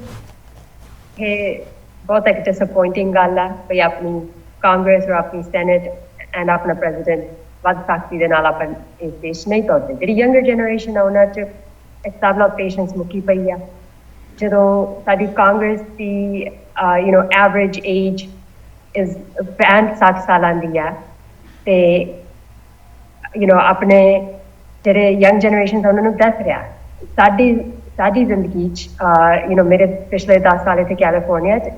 ਬਹੁਤ ਇੱਕ ਡਿਸਅਪੋਇੰਟਿੰਗ ਗੱਲ ਹੈ ਵੀ ਆਪਣੀ ਕਾਂਗਰਸ ਔਰ ਆਪਣੀ ਸੈਨੇਟ ਐਂਡ ਆਪਣਾ ਪ੍ਰੈਜ਼ੀਡੈਂਟ ਵੱਧ ਸਖਤੀ ਦੇ ਨਾਲ ਆਪਾਂ ਇਸ ਦੇਸ਼ ਨਹੀਂ ਤੋਰਦੇ ਜਿਹੜੀ ਯੰਗਰ ਜਨਰੇਸ਼ਨ ਆ ਉਹਨਾਂ 'ਚ ਇੱਕ ਹਿਸਾਬ ਨਾਲ ਪੇਸ਼ੈਂਸ ਮੁੱਕੀ ਪਈ ਆ ਜਦੋਂ ਸਾਡੀ ਕਾਂਗਰਸ ਦੀ ਐਵਰੇਜ ਏਜ ਇਜ਼ 65 ਸਾਲਾਂ ਦੀ ਆ ਤੇ ਆਪਣੇ ਜਿਹੜੇ ਯੰਗ ਜਨਰੇਸ਼ਨ ਉਹਨਾਂ ਨੂੰ ਦੱਸ ਰਿਹਾ ਸਾਡੀ ਜ਼ਿੰਦਗੀ 'ਚ ਮੇਰੇ ਪਿਛਲੇ 10 ਸਾਲ ਇੱਥੇ ਕੈਲੀਫੋਰਨੀਆ 'ਚ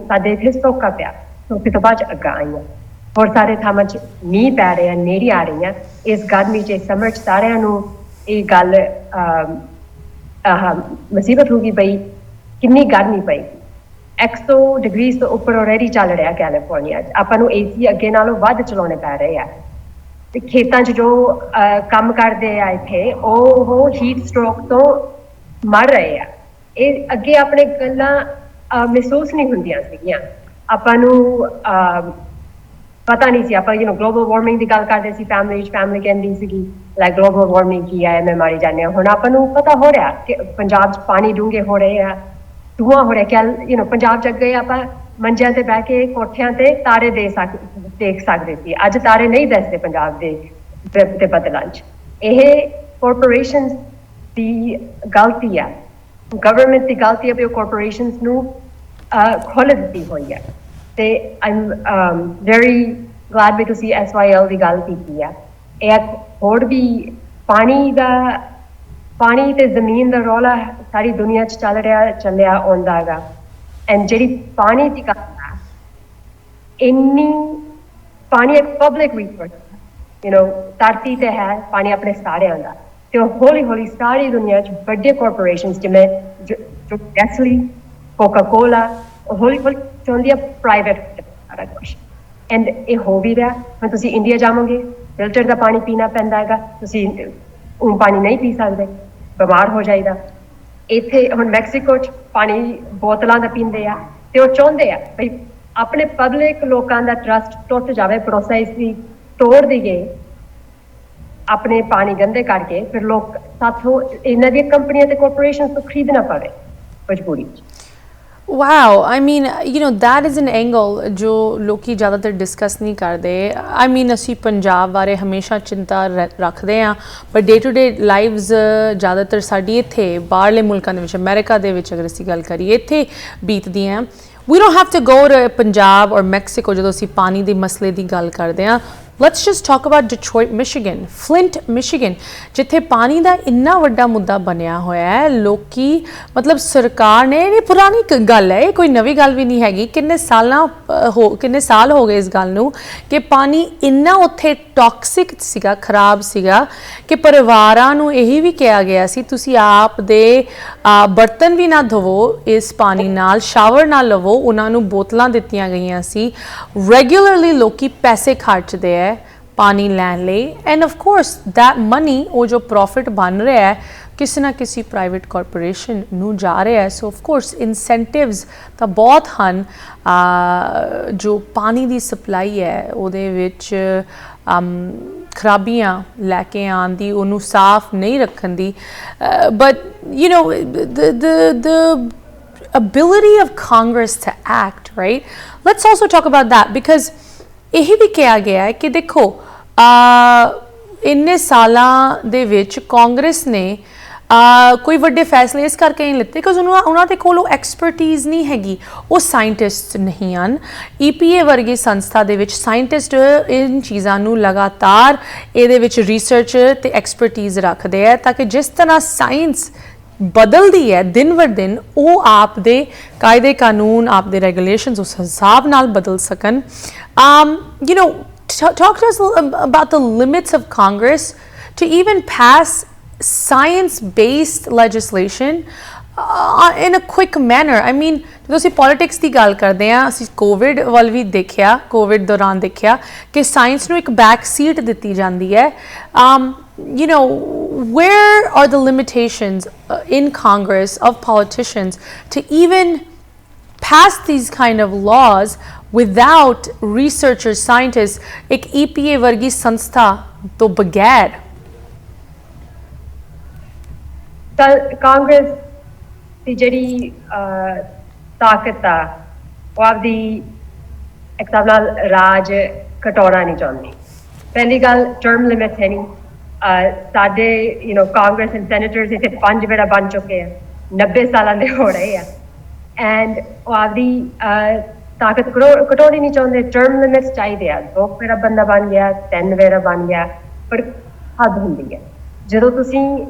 ਸਾਡੇ ਇੱਥੇ ਸੋਕਾ ਪਿਆ ਸੋਕੇ ਤੋਂ ਬਾਅਦ ਅੱਗਾ ਆਈਆਂ ਹੋਰ ਸਾਰੇ ਥਾਵਾਂ 'ਚ ਮੀਂਹ ਪੈ ਰਿਹਾ ਨੇਰੀ ਆ ਰਹੀਆਂ ਇਸ ਗਰਮੀ 'ਚ ਸਮਰ 'ਚ ਸਾਰਿਆਂ ਨੂੰ ਇਹ ਗੱਲ ਮੁਸੀਬਤ ਹੋ ਗਈ ਬਈ ਕਿੰਨੀ ਗਰਮੀ ਪਈ 100 ਡਿਗਰੀ ਤੋਂ ਉੱਪਰ ਆਲਰੇਡੀ ਚੱਲ ਰਿਹਾ ਕੈਲੀਫੋਰਨੀਆ 'ਚ ਆਪਾਂ ਨੂੰ ਏਸੀ ਅੱਗੇ ਨਾਲੋਂ ਵੱਧ ਚਲਾਉਣੇ ਪੈ ਰਹੇ ਆ ਤੇ ਖੇਤਾਂ 'ਚ ਜੋ ਕੰਮ ਕਰਦੇ ਆ ਇੱਥੇ ਉਹ ਹੀਟ ਸਟ੍ਰੋਕ ਤੋਂ ਮਰ ਰਹੇ ਆ ਇਹ ਅੱਗੇ ਆਪਣੇ ਗੱਲਾਂ ਮਹਿਸੂਸ ਨਹੀਂ ਹੁੰਦੀਆਂ ਸੀਗੀਆਂ ਆਪਾਂ ਨੂੰ ਪਤਾ ਨਹੀਂ ਸੀ ਆਪਾਂ ਗਲੋਬਲ ਵਾਰਮਿੰਗ ਦੀ ਗੱਲ ਕਰਦੇ ਸੀ ਫੈਮਿਲੀ ਕਹਿੰਦੀ ਸੀਗੀ ਲਾਈਕ ਗਲੋਬਲ ਵਾਰਮਿੰਗ ਕੀ ਹੈ ਮੈਂ ਮਾਰੀ ਜਾਂਦੇ ਹਾਂ ਹੁਣ ਆਪਾਂ ਨੂੰ ਪਤਾ ਹੋ ਰਿਹਾ ਕਿ ਪੰਜਾਬ 'ਚ ਪਾਣੀ ਡੂੰਘੇ ਹੋ ਰਹੇ ਆ ਧੂਆਂ ਹੋ ਰਿਹਾ ਪੰਜਾਬ 'ਚ ਅੱਗੇ ਆਪਾਂ ਮੰਜਿਆਂ ਤੇ ਬਹਿ ਕੇ ਕੋਠਿਆਂ ਤੇ ਤਾਰੇ ਦੇਖ ਸਕਦੇ ਸੀ ਅੱਜ ਤਾਰੇ ਨਹੀਂ ਦਿਸਦੇ ਪੰਜਾਬ ਦੇ ਬੱਦਲਾਂ 'ਚ ਇਹ ਕਾਰਪੋਰੇਸ਼ਨਸ ਦੀ ਗਲਤੀ ਹੈ ਗਵਰਨਮੈਂਟ ਦੀ ਗਲਤੀ ਹੈ ਵੀ ਉਹ ਕਾਰਪੋਰੇਸ਼ਨਸ ਨੂੰ ਖੋਲ੍ਹ ਦਿੱਤੀ ਹੋਈ ਹੈ ਤੇ ਆਮ ਵੈਰੀ ਗਲੈਡ ਵੀ ਤੁਸੀਂ SYL ਦੀ ਗੱਲ ਕੀਤੀ ਹੈ ਇਹ ਹੋਰ ਵੀ ਪਾਣੀ ਤੇ ਜ਼ਮੀਨ ਦਾ ਰੌਲਾ ਸਾਰੀ ਦੁਨੀਆ 'ਚ ਚੱਲਿਆ ਆਉਂਦਾ ਹੈਗਾ ਐਂਡ ਜਿਹੜੀ ਪਾਣੀ ਦੀ ਗੱਲ ਹੈ ਇੰਨੀ ਪਾਣੀ ਇੱਕ ਪਬਲਿਕ ਰਿਸੋਰਸ ਧਰਤੀ ਤੇ ਹੈ ਪਾਣੀ ਆਪਣੇ ਸਾਰਿਆਂ ਦਾ ਤੇ ਉਹ ਹੌਲੀ ਸਾਰੀ ਦੁਨੀਆ 'ਚ ਵੱਡੇ ਕਾਰਪੋਰੇਸ਼ਨਸ ਜਿਵੇਂ ਜੋ ਨੈਸਲੇ ਕੋਕਾ-ਕੋਲਾ ਹੌਲੀ ਚਾਹੁੰਦੀ ਆ ਪ੍ਰਾਈਵੇਟ ਸਾਰਾ ਕੁਛ ਐਂਡ ਇਹ ਹੋ ਵੀ ਰਿਹਾ ਹੁਣ ਤੁਸੀਂ ਇੰਡੀਆ ਜਾਵੋਗੇ ਫਿਲਟਰ ਦਾ ਪਾਣੀ ਪੀਣਾ ਪੈਂਦਾ ਹੈਗਾ ਤੁਸੀਂ ਉਹ ਪਾਣੀ ਨਹੀਂ ਪੀ ਸਕਦੇ ਬਿਮਾਰ ਹੋ ਜਾਈਦਾ ਇੱਥੇ ਹੁਣ ਮੈਕਸੀਕੋ 'ਚ ਪਾਣੀ ਬੋਤਲਾਂ ਦਾ ਪੀਂਦੇ ਆ ਤੇ ਉਹ ਚਾਹੁੰਦੇ ਆ ਬਈ ਆਪਣੇ ਪਬਲਿਕ ਲੋਕਾਂ ਦਾ ਟਰਸਟ ਟੁੱਟ ਜਾਵੇ ਪ੍ਰੋਸੈਸ ਦੀ ਤੋੜ ਦਈਏ ਆਪਣੇ ਪਾਣੀ ਗੰਦੇ ਕਰਕੇ ਫਿਰ ਲੋਕ ਸਾਥੋਂ ਇਹਨਾਂ ਦੀਆਂ ਕੰਪਨੀਆਂ ਤੇ ਕਾਰਪੋਰੇਸ਼ਨਸ ਤੋਂ ਖਰੀਦਣਾ ਪਵੇ ਮਜਬੂਰੀ 'ਚ Wow, I mean, that is an angle ਜੋ ਲੋਕੀ ਜ਼ਿਆਦਾਤਰ ਡਿਸਕਸ ਨਹੀਂ ਕਰਦੇ I mean ਅਸੀਂ ਪੰਜਾਬ ਬਾਰੇ ਹਮੇਸ਼ਾ ਚਿੰਤਾ ਰੱਖਦੇ ਹਾਂ ਪਰ ਡੇ ਟੂ ਡੇ ਲਾਈਵਸ ਜ਼ਿਆਦਾਤਰ ਸਾਡੀ ਇੱਥੇ ਬਾਹਰਲੇ ਮੁਲਕਾਂ ਦੇ ਵਿੱਚ ਅਮਰੀਕਾ ਦੇ ਵਿੱਚ ਅਗਰ ਅਸੀਂ ਗੱਲ ਕਰੀਏ ਇੱਥੇ ਬੀਤਦੀਆਂ We don't have to go to Punjab or Mexico ਜਦੋਂ ਅਸੀਂ ਪਾਣੀ ਦੇ ਮਸਲੇ ਦੀ ਗੱਲ ਕਰਦੇ ਹਾਂ Let's just talk about Detroit, Michigan, Flint, Michigan, ਜਿੱਥੇ ਪਾਣੀ ਦਾ ਇੰਨਾ ਵੱਡਾ ਮੁੱਦਾ ਬਣਿਆ ਹੋਇਆ ਹੈ ਲੋਕੀ ਮਤਲਬ ਸਰਕਾਰ ਨੇ ਇਹ ਪੁਰਾਣੀ ਗੱਲ ਹੈ ਇਹ ਕੋਈ ਨਵੀਂ ਗੱਲ ਵੀ ਨਹੀਂ ਹੈਗੀ ਕਿੰਨੇ ਸਾਲ ਹੋ ਗਏ ਇਸ ਗੱਲ ਨੂੰ ਕਿ ਪਾਣੀ ਇੰਨਾ ਉੱਥੇ ਟੌਕਸਿਕ ਸੀਗਾ ਖਰਾਬ ਸੀਗਾ ਕਿ ਪਰਿਵਾਰਾਂ ਨੂੰ ਇਹੀ ਵੀ ਕਿਹਾ ਗਿਆ ਸੀ ਤੁਸੀਂ ਆਪ ਦੇ ਬਰਤਨ ਵੀ ਨਾ ਧੋਵੋ ਇਸ ਪਾਣੀ ਨਾਲ ਸ਼ਾਵਰ ਨਾ ਲਵੋ ਉਹਨਾਂ ਨੂੰ ਬੋਤਲਾਂ ਦਿੱਤੀਆਂ ਗਈਆਂ ਸੀ ਰੈਗੂਲਰਲੀ ਲੋਕੀ ਪੈਸੇ ਖਰਚਦੇ ਹੈ ਪਾਣੀ ਲੈਣ ਲਈ and of course that money ਉਹ ਜੋ ਪ੍ਰੋਫਿਟ ਬਣ ਰਿਹਾ ਹੈ ਕਿਸੇ ਨਾ ਕਿਸੇ ਪ੍ਰਾਈਵੇਟ ਕਾਰਪੋਰੇਸ਼ਨ ਨੂੰ ਜਾ ਰਿਹਾ ਹੈ ਸੋ ਆਫ ਕੋਰਸ ਇਨਸੈਂਟਿਵਸ ਤਾਂ ਬਹੁਤ ਹਨ ਜੋ ਪਾਣੀ ਦੀ ਸਪਲਾਈ ਹੈ ਉਹਦੇ ਵਿੱਚ ਖਰਾਬੀਆਂ ਲੈ ਕੇ ਆਉਣ ਦੀ ਉਹਨੂੰ ਸਾਫ਼ ਨਹੀਂ ਰੱਖਣ ਦੀ but the ability of Congress to act, right? Let's also talk about that because ਇਹ ਵੀ ਕਿਹਾ ਗਿਆ ਹੈ ਕਿ ਦੇਖੋ ਇੰਨੇ ਸਾਲਾਂ ਦੇ ਵਿੱਚ ਕਾਂਗਰਸ ਨੇ ਕੋਈ ਵੱਡੇ ਫੈਸਲੇ ਇਸ ਕਰਕੇ ਨਹੀਂ ਲਿੱਤੇ ਕਿਉਂਕਿ ਉਹਨਾਂ ਦੇ ਕੋਲ ਉਹ ਐਕਸਪਰਟੀਜ਼ ਨਹੀਂ ਹੈਗੀ ਉਹ ਸਾਇੰਟਿਸਟ ਨਹੀਂ ਹਨ EPA ਵਰਗੀ ਸੰਸਥਾ ਦੇ ਵਿੱਚ ਸਾਇੰਟਿਸਟ ਇਨ ਚੀਜ਼ਾਂ ਨੂੰ ਲਗਾਤਾਰ ਇਹਦੇ ਵਿੱਚ ਰਿਸਰਚ ਤੇ ਐਕਸਪਰਟੀਜ਼ ਰੱਖਦੇ ਹੈ ਤਾਂ ਕਿ ਜਿਸ ਤਰ੍ਹਾਂ ਸਾਇੰਸ ਬਦਲਦੀ ਹੈ ਦਿਨ ਵਰ ਦਿਨ ਉਹ ਆਪ ਦੇ ਕਾਇਦੇ ਕਾਨੂੰਨ ਆਪ ਦੇ ਰੈਗੂਲੇਸ਼ਨਸ ਉਸ ਹਿਸਾਬ ਨਾਲ ਬਦਲ ਸਕਣ talk to us about the limits of Congress to even pass science-based legislation in a quick manner. I mean, ਜਦੋਂ ਅਸੀਂ ਪੋਲਿਟਿਕਸ ਦੀ ਗੱਲ ਕਰਦੇ ਹਾਂ ਅਸੀਂ ਕੋਵਿਡ ਵੱਲ ਵੀ ਦੇਖਿਆ ਕੋਵਿਡ ਦੌਰਾਨ ਦੇਖਿਆ ਕਿ ਸਾਇੰਸ ਨੂੰ ਇੱਕ ਬੈਕ ਸੀਟ ਦਿੱਤੀ ਜਾਂਦੀ ਹੈ where are the limitations in Congress of politicians to even pass these kind of laws without researchers, scientists, एक EPA वर्गी संस्था तो बगैर कांग्रेस की ਜਿਹੜੀ ਤਾਕਤ ਆ ਉਹ ਆਪਦੀ ਇੱਕ ਹਿਸਾਬ ਨਾਲ ਰਾਜ ਕਟੋਰਾ ਨਹੀਂ ਚਾਹੁੰਦੀ ਪਹਿਲੀ ਗੱਲ ਟਰਮ ਲਿਮਿਟ ਹੈ ਨਹੀਂ ਸਾਡੇ ਕਾਂਗਰਸ ਐਂਡ ਸੈਨੇਟਰਸ ਇੱਥੇ 5 ਵਾਰ ਬਣ ਚੁੱਕੇ ਆ 90 ਸਾਲਾਂ ਦੇ ਹੋ ਰਹੇ ਆ ਐਂਡ ਉਹ ਆਪਦੀ ਤਾਕਤ ਕਟੋਰੀ ਨਹੀਂ ਚਾਹੁੰਦੇ ਟਰਮ ਲਿਮਿਟਸ ਚਾਹੀਦੇ ਆ 2 ਵਾਰ ਬੰਦਾ ਬਣ ਗਿਆ 3 ਵਾਰ ਬਣ ਗਿਆ ਪਰ ਹੱਦ ਹੁੰਦੀ ਹੈ ਜਦੋਂ ਤੁਸੀਂ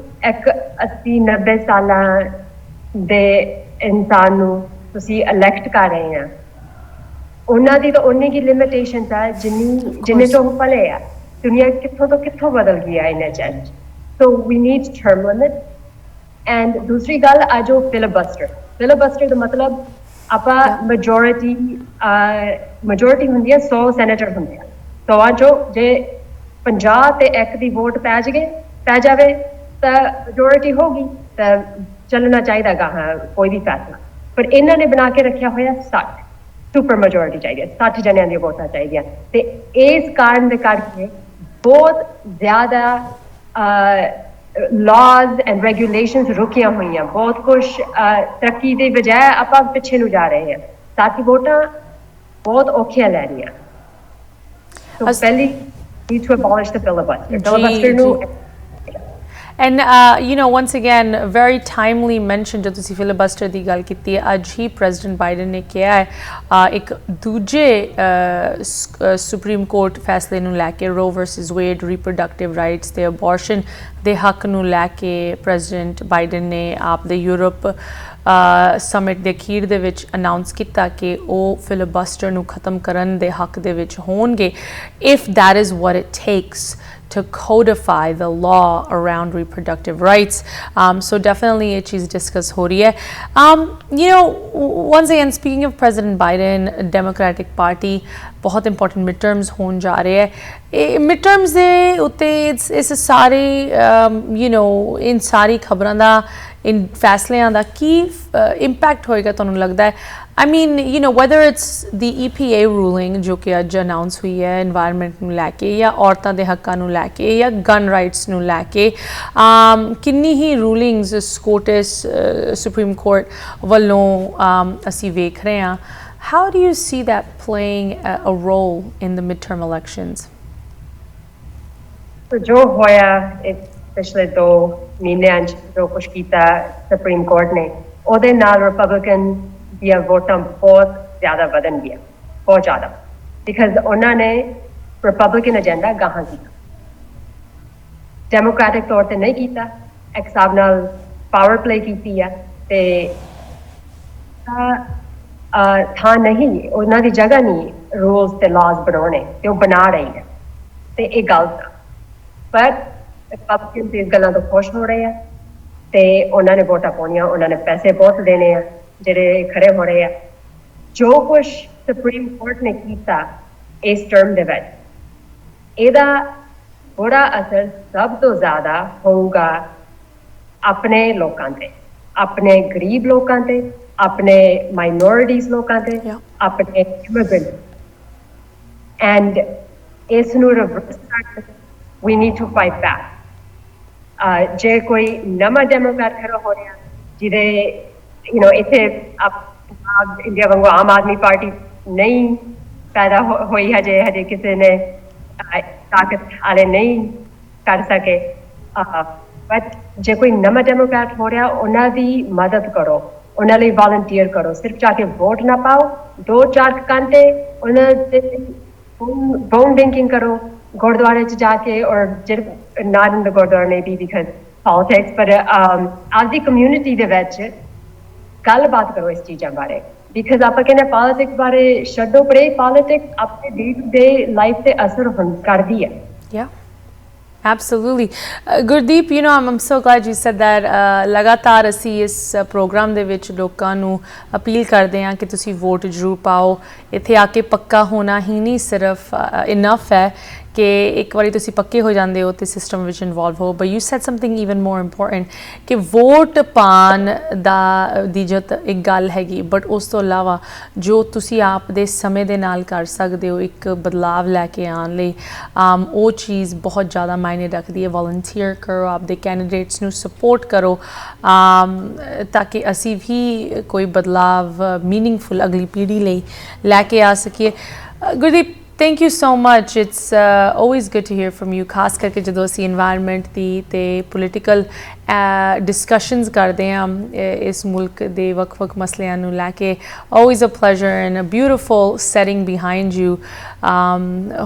ਇੱਕ 80-90 ਸਾਲਾਂ ਦੇ ਇਨਸਾਨ ਨੂੰ ਤੁਸੀਂ ਇਲੈਕਟ ਕਰ ਰਹੇ ਆ ਉਹਨਾਂ ਦੀ ਤਾਂ ਉਨੀ ਕੀ ਲਿਮਿਟੇਸ਼ਨਸ ਆ ਜਿੰਨੇ ਤੋਂ ਉਹ ਪਲੇ ਆ ਦੁਨੀਆ ਕਿੱਥੋਂ ਤੋਂ ਕਿੱਥੋਂ ਬਦਲ ਗਈ ਆ ਇਹਨਾਂ ਚ so we need term limit and ਦੂਸਰੀ ਗੱਲ ਆ ਜੋ ਫਿਲਬਸਟਰ ਦਾ ਮਤਲਬ ਆਪਾਂ majority ਹੁੰਦੀ ਹੈ 100 ਸੈਨੇਟਰ ਹੁੰਦੇ ਆ ਤਾਂ ਆ ਜੋ ਜੇ 50 ਤੇ 1 ਦੀ ਵੋਟ ਪੈ ਜਾਵੇ ਤਾਂ majority ਹੋਗੀ ਤਾਂ ਚੱਲਣਾ ਚਾਹੀਦਾ ਗਾ ਹਾਂ ਕੋਈ ਵੀ ਫੈਸਲਾ ਪਰ ਇਹਨਾਂ ਨੇ ਬਣਾ ਕੇ ਰੱਖਿਆ ਹੋਇਆ 60 ਸੁਪਰ ਮੈਜੋਰਿਟੀ ਚਾਹੀਦੀ ਹੈ 60 ਜਣਿਆਂ ਦੀਆਂ ਵੋਟਾਂ ਚਾਹੀਦੀਆਂ ਤੇ ਇਸ ਕਾਰਨ ਦੇ ਕਰਕੇ ਬਹੁਤ ਜ਼ਿਆਦਾ laws and regulations ਰੁਕੀਆਂ ਹੋਈਆਂ ਬਹੁਤ ਕੁਝ ਤਰੱਕੀ ਦੇ ਬਜਾਏ ਆਪਾਂ ਪਿੱਛੇ ਨੂੰ ਜਾ ਰਹੇ ਹਾਂ ਤਾਂ ਕਿ ਵੋਟਾਂ ਬਹੁਤ ਔਖੀਆਂ ਲੈ ਰਹੀਆਂ ਸੋ ਪਹਿਲੀ need to abolish the filibuster ਨੂੰ And once again very timely mention ਜਦੋਂ ਤੁਸੀਂ ਫਿਲਬਸਟਰ ਦੀ ਗੱਲ ਕੀਤੀ ਹੈ ਅੱਜ ਹੀ ਪ੍ਰੈਜ਼ੀਡੈਂਟ ਬਾਈਡਨ ਨੇ ਕਿਹਾ ਹੈ ਇੱਕ ਦੂਜੇ ਸੁਪਰੀਮ ਕੋਰਟ ਫੈਸਲੇ ਨੂੰ ਲੈ ਕੇ ਰੋ ਵਰਸਸ ਵੇਡ ਰੀਪਰੋਡਕਟਿਵ ਰਾਈਟਸ ਤੇ ਅਬੋਰਸ਼ਨ ਦੇ ਹੱਕ ਨੂੰ ਲੈ ਕੇ ਪ੍ਰੈਜ਼ੀਡੈਂਟ ਬਾਈਡਨ ਨੇ ਆਪ ਦੇ ਯੂਰਪ ਸਮਿਟ ਦੇ ਅਖੀਰ ਦੇ ਵਿੱਚ ਅਨਾਉਂਸ ਕੀਤਾ ਕਿ ਉਹ ਫਿਲਬਸਟਰ ਨੂੰ ਖਤਮ ਕਰਨ ਦੇ ਹੱਕ ਦੇ ਵਿੱਚ ਹੋਣਗੇ if that is what it takes to codify the law around reproductive rights. So definitely a cheez discuss ho rahi hai. Once again, speaking of President Biden, Democratic Party, बहुत important midterms होने जा रहे हैं midterms ਦੇ ਉੱਤੇ ਇਸ ਸਾਰੇ इन सारी ਖਬਰਾਂ ਦਾ इन ਫੈਸਲਿਆਂ ਦਾ ਕੀ ਇੰਪੈਕਟ ਹੋਏਗਾ ਤੁਹਾਨੂੰ ਲੱਗਦਾ ਹੈ I mean, whether it's the EPA ruling जो कि ਅੱਜ ਅਨਾਉਂਸ ਹੋਈ ਹੈ environment ਨੂੰ ਲੈ ਕੇ ਜਾਂ ਔਰਤਾਂ ਦੇ ਹੱਕਾਂ ਨੂੰ ਲੈ ਕੇ ਜਾਂ gun rights ਨੂੰ ਲੈ ਕੇ ਕਿੰਨੀ ਹੀ rulings SCOTUS Supreme Court ਵੱਲੋਂ ਅਸੀਂ ਵੇਖ ਰਹੇ ਹਾਂ how do you see that playing a role in the midterm elections? ਜੋ ਹੋਇਆ ਪਿਛਲੇ 2 ਮਹੀਨਿਆਂ ਚ ਜੋ ਕੁਛ ਕੀਤਾ ਸੁਪਰੀਮ ਕੋਰਟ ਨੇ ਉਹਦੇ ਨਾਲ ਰਿਪਬਲਿਕਨ ਦੀਆਂ ਵੋਟਾਂ ਬਹੁਤ ਜ਼ਿਆਦਾ ਵਧਣ ਗਿਆ ਬਹੁਤ ਜ਼ਿਆਦਾ ਬਿਕਾਜ਼ ਉਹਨਾਂ ਨੇ ਰਿਪਬਲਿਕਨ ਏਜੰਡਾ ਗਾਹਾਂ ਕੀਤਾ ਡੈਮੋਕ੍ਰੈਟਿਕ ਤੌਰ ਤੇ ਨਹੀਂ ਕੀਤਾ ਇੱਕ ਹਿਸਾਬ ਨਾਲ ਪਾਵਰ ਪਲੇ ਕੀਤੀ ਆ ਤੇ ਥਾਂ ਨਹੀਂ ਉਹਨਾਂ ਦੀ ਜਗ੍ਹਾ ਨਹੀਂ ਰੂਲਸ ਤੇ ਲਾਜ਼ ਬਣਾਉਣੇ ਤੇ ਉਹ ਬਣਾ ਰਹੀ ਹੈ ਤੇ ਇਹ ਗਲਤ ਆ ਪਰ ਰਿਪਬਲਿਕਨ ਇਸ ਗੱਲਾਂ ਤੋਂ ਖੁਸ਼ ਹੋ ਰਹੇ ਆ ਤੇ ਉਹਨਾਂ ਨੇ ਵੋਟਾਂ ਪਾਉਣੀਆਂ ਉਹਨਾਂ ਨੇ ਪੈਸੇ ਬਹੁਤ ਦੇਣੇ ਆ ਜਿਹੜੇ ਖੜੇ ਹੋ ਰਹੇ ਆ ਜੋ ਕੁਛ ਸੁਪਰੀਮ ਕੋਰਟ ਨੇ ਕੀਤਾ ਇਸ ਟਰਮ ਦੇ ਵਿੱਚ ਇਹਦਾ ਬੜਾ ਅਸਰ ਸਭ ਤੋਂ ਜ਼ਿਆਦਾ ਹੋਊਗਾ ਆਪਣੇ ਲੋਕਾਂ ਤੇ ਆਪਣੇ ਗਰੀਬ ਲੋਕਾਂ ਤੇ ਆਪਣੇ ਮਾਈਨੋਰਿਟੀਜ਼ ਲੋਕਾਂ ਤੇ ਆਪਣੇ ਇਮੀਗ੍ਰੈਂਟ ਐਂਡ ਇਸ ਨੂੰ ਰਿਵਰਸ ਕਰ we need to fight back ਜੇ ਕੋਈ ਨਵਾਂ ਡੈਮੋਕ੍ਰੈਟ ਖੜਾ ਹੋ ਰਿਹਾ ਜਿਹਦੇ ਇੱਥੇ ਇੰਡੀਆ ਵਾਂਗੂ ਆਮ ਆਦਮੀ ਪਾਰਟੀ ਨਹੀਂ ਪੈਦਾ ਹੋਈ ਹਜੇ ਕਿਸੇ ਨੇ ਤਾਕਤ ਵਾਲੇ ਨਹੀਂ ਕਰ ਸਕੇ ਬਟ ਜੇ ਕੋਈ ਨਵਾਂ ਡੈਮੋਕ੍ਰੈਟ ਹੋ ਰਿਹਾ ਉਹਨਾਂ ਦੀ ਮਦਦ ਕਰੋ ਉਹਨਾਂ ਲਈ ਵਾਲੰਟੀਅਰ ਕਰੋ ਸਿਰਫ ਜਾ ਕੇ ਵੋਟ ਨਾ ਪਾਓ 2-4 ਘੰਟੇ ਉਹਨਾਂ ਦੇ ਬੋਨ ਬੈਂਕਿੰਗ ਕਰੋ ਗੁਰਦੁਆਰੇ ਚ ਜਾ ਕੇ ਔਰ not in the Gurdwara maybe because politics but ਆਪਦੀ ਕਮਿਊਨਿਟੀ ਦੇ ਵਿੱਚ ਗੱਲਬਾਤ ਕਰੋ ਇਸ ਚੀਜ਼ਾਂ ਬਾਰੇ ਬਿਕਾਜ਼ ਆਪਾਂ ਕਹਿੰਦੇ ਪੋਲਿਟਿਕਸ ਬਾਰੇ ਛੱਡੋ ਪਰੇ ਪੋਲਿਟਿਕਸ ਆਪਣੇ ਡੇ ਟੂ ਡੇ ਲਾਈਫ ਤੇ ਅਸਰ ਕਰਦੀ ਹੈ Absolutely. Gurdeep, I'm so glad you said that. ਲਗਾਤਾਰ ਅਸੀਂ ਇਸ ਪ੍ਰੋਗਰਾਮ ਦੇ ਵਿੱਚ ਲੋਕਾਂ ਨੂੰ ਅਪੀਲ ਕਰਦੇ ਹਾਂ ਕਿ ਤੁਸੀਂ ਵੋਟ ਜ਼ਰੂਰ ਪਾਓ ਇੱਥੇ ਆ ਕੇ ਪੱਕਾ ਹੋਣਾ ਹੀ ਨਹੀਂ ਸਿਰਫ ਇਨਫ ਹੈ ਕਿ ਇੱਕ ਵਾਰੀ ਤੁਸੀਂ ਪੱਕੇ ਹੋ ਜਾਂਦੇ ਹੋ ਤੇ ਸਿਸਟਮ ਵਿੱਚ ਇਨਵੋਲਵ ਹੋ but you said something even more important ਕਿ ਵੋਟ ਪਾਉਣ ਦੀ ਜਦ ਇੱਕ ਗੱਲ ਹੈਗੀ ਬਟ ਉਸ ਤੋਂ ਇਲਾਵਾ ਜੋ ਤੁਸੀਂ ਆਪ ਦੇ ਸਮੇਂ ਦੇ ਨਾਲ ਕਰ ਸਕਦੇ ਹੋ ਇੱਕ ਬਦਲਾਵ ਲੈ ਕੇ ਆਉਣ ਲਈ ਉਹ ਚੀਜ਼ ਬਹੁਤ ਜ਼ਿਆਦਾ ਮਾਇਨੇ ਰੱਖਦੀ ਹੈ ਵੋਲੰਟੀਅਰ ਕਰੋ ਆਪਦੇ ਕੈਂਡੀਡੇਟਸ ਨੂੰ ਸਪੋਰਟ ਕਰੋ ਤਾਂ ਕਿ ਅਸੀਂ ਵੀ ਕੋਈ ਬਦਲਾਵ ਮੀਨਿੰਗਫੁਲ ਅਗਲੀ ਪੀੜ੍ਹੀ ਲਈ ਲੈ ਕੇ ਆ ਸਕੀਏ Gurdeep Thank you so much. It's always good to hear from you. ਖਾਸ ਕਰਕੇ ਜਦੋਂ ਅਸੀਂ environment ਦੀ ਤੇ political discussions ਕਰਦੇ ਹਾਂ ਇਸ ਮੁਲਕ ਦੇ ਵੱਖ-ਵੱਖ ਮਸਲਿਆਂ ਨੂੰ ਲੈ ਕੇ always a pleasure and a beautiful setting behind you.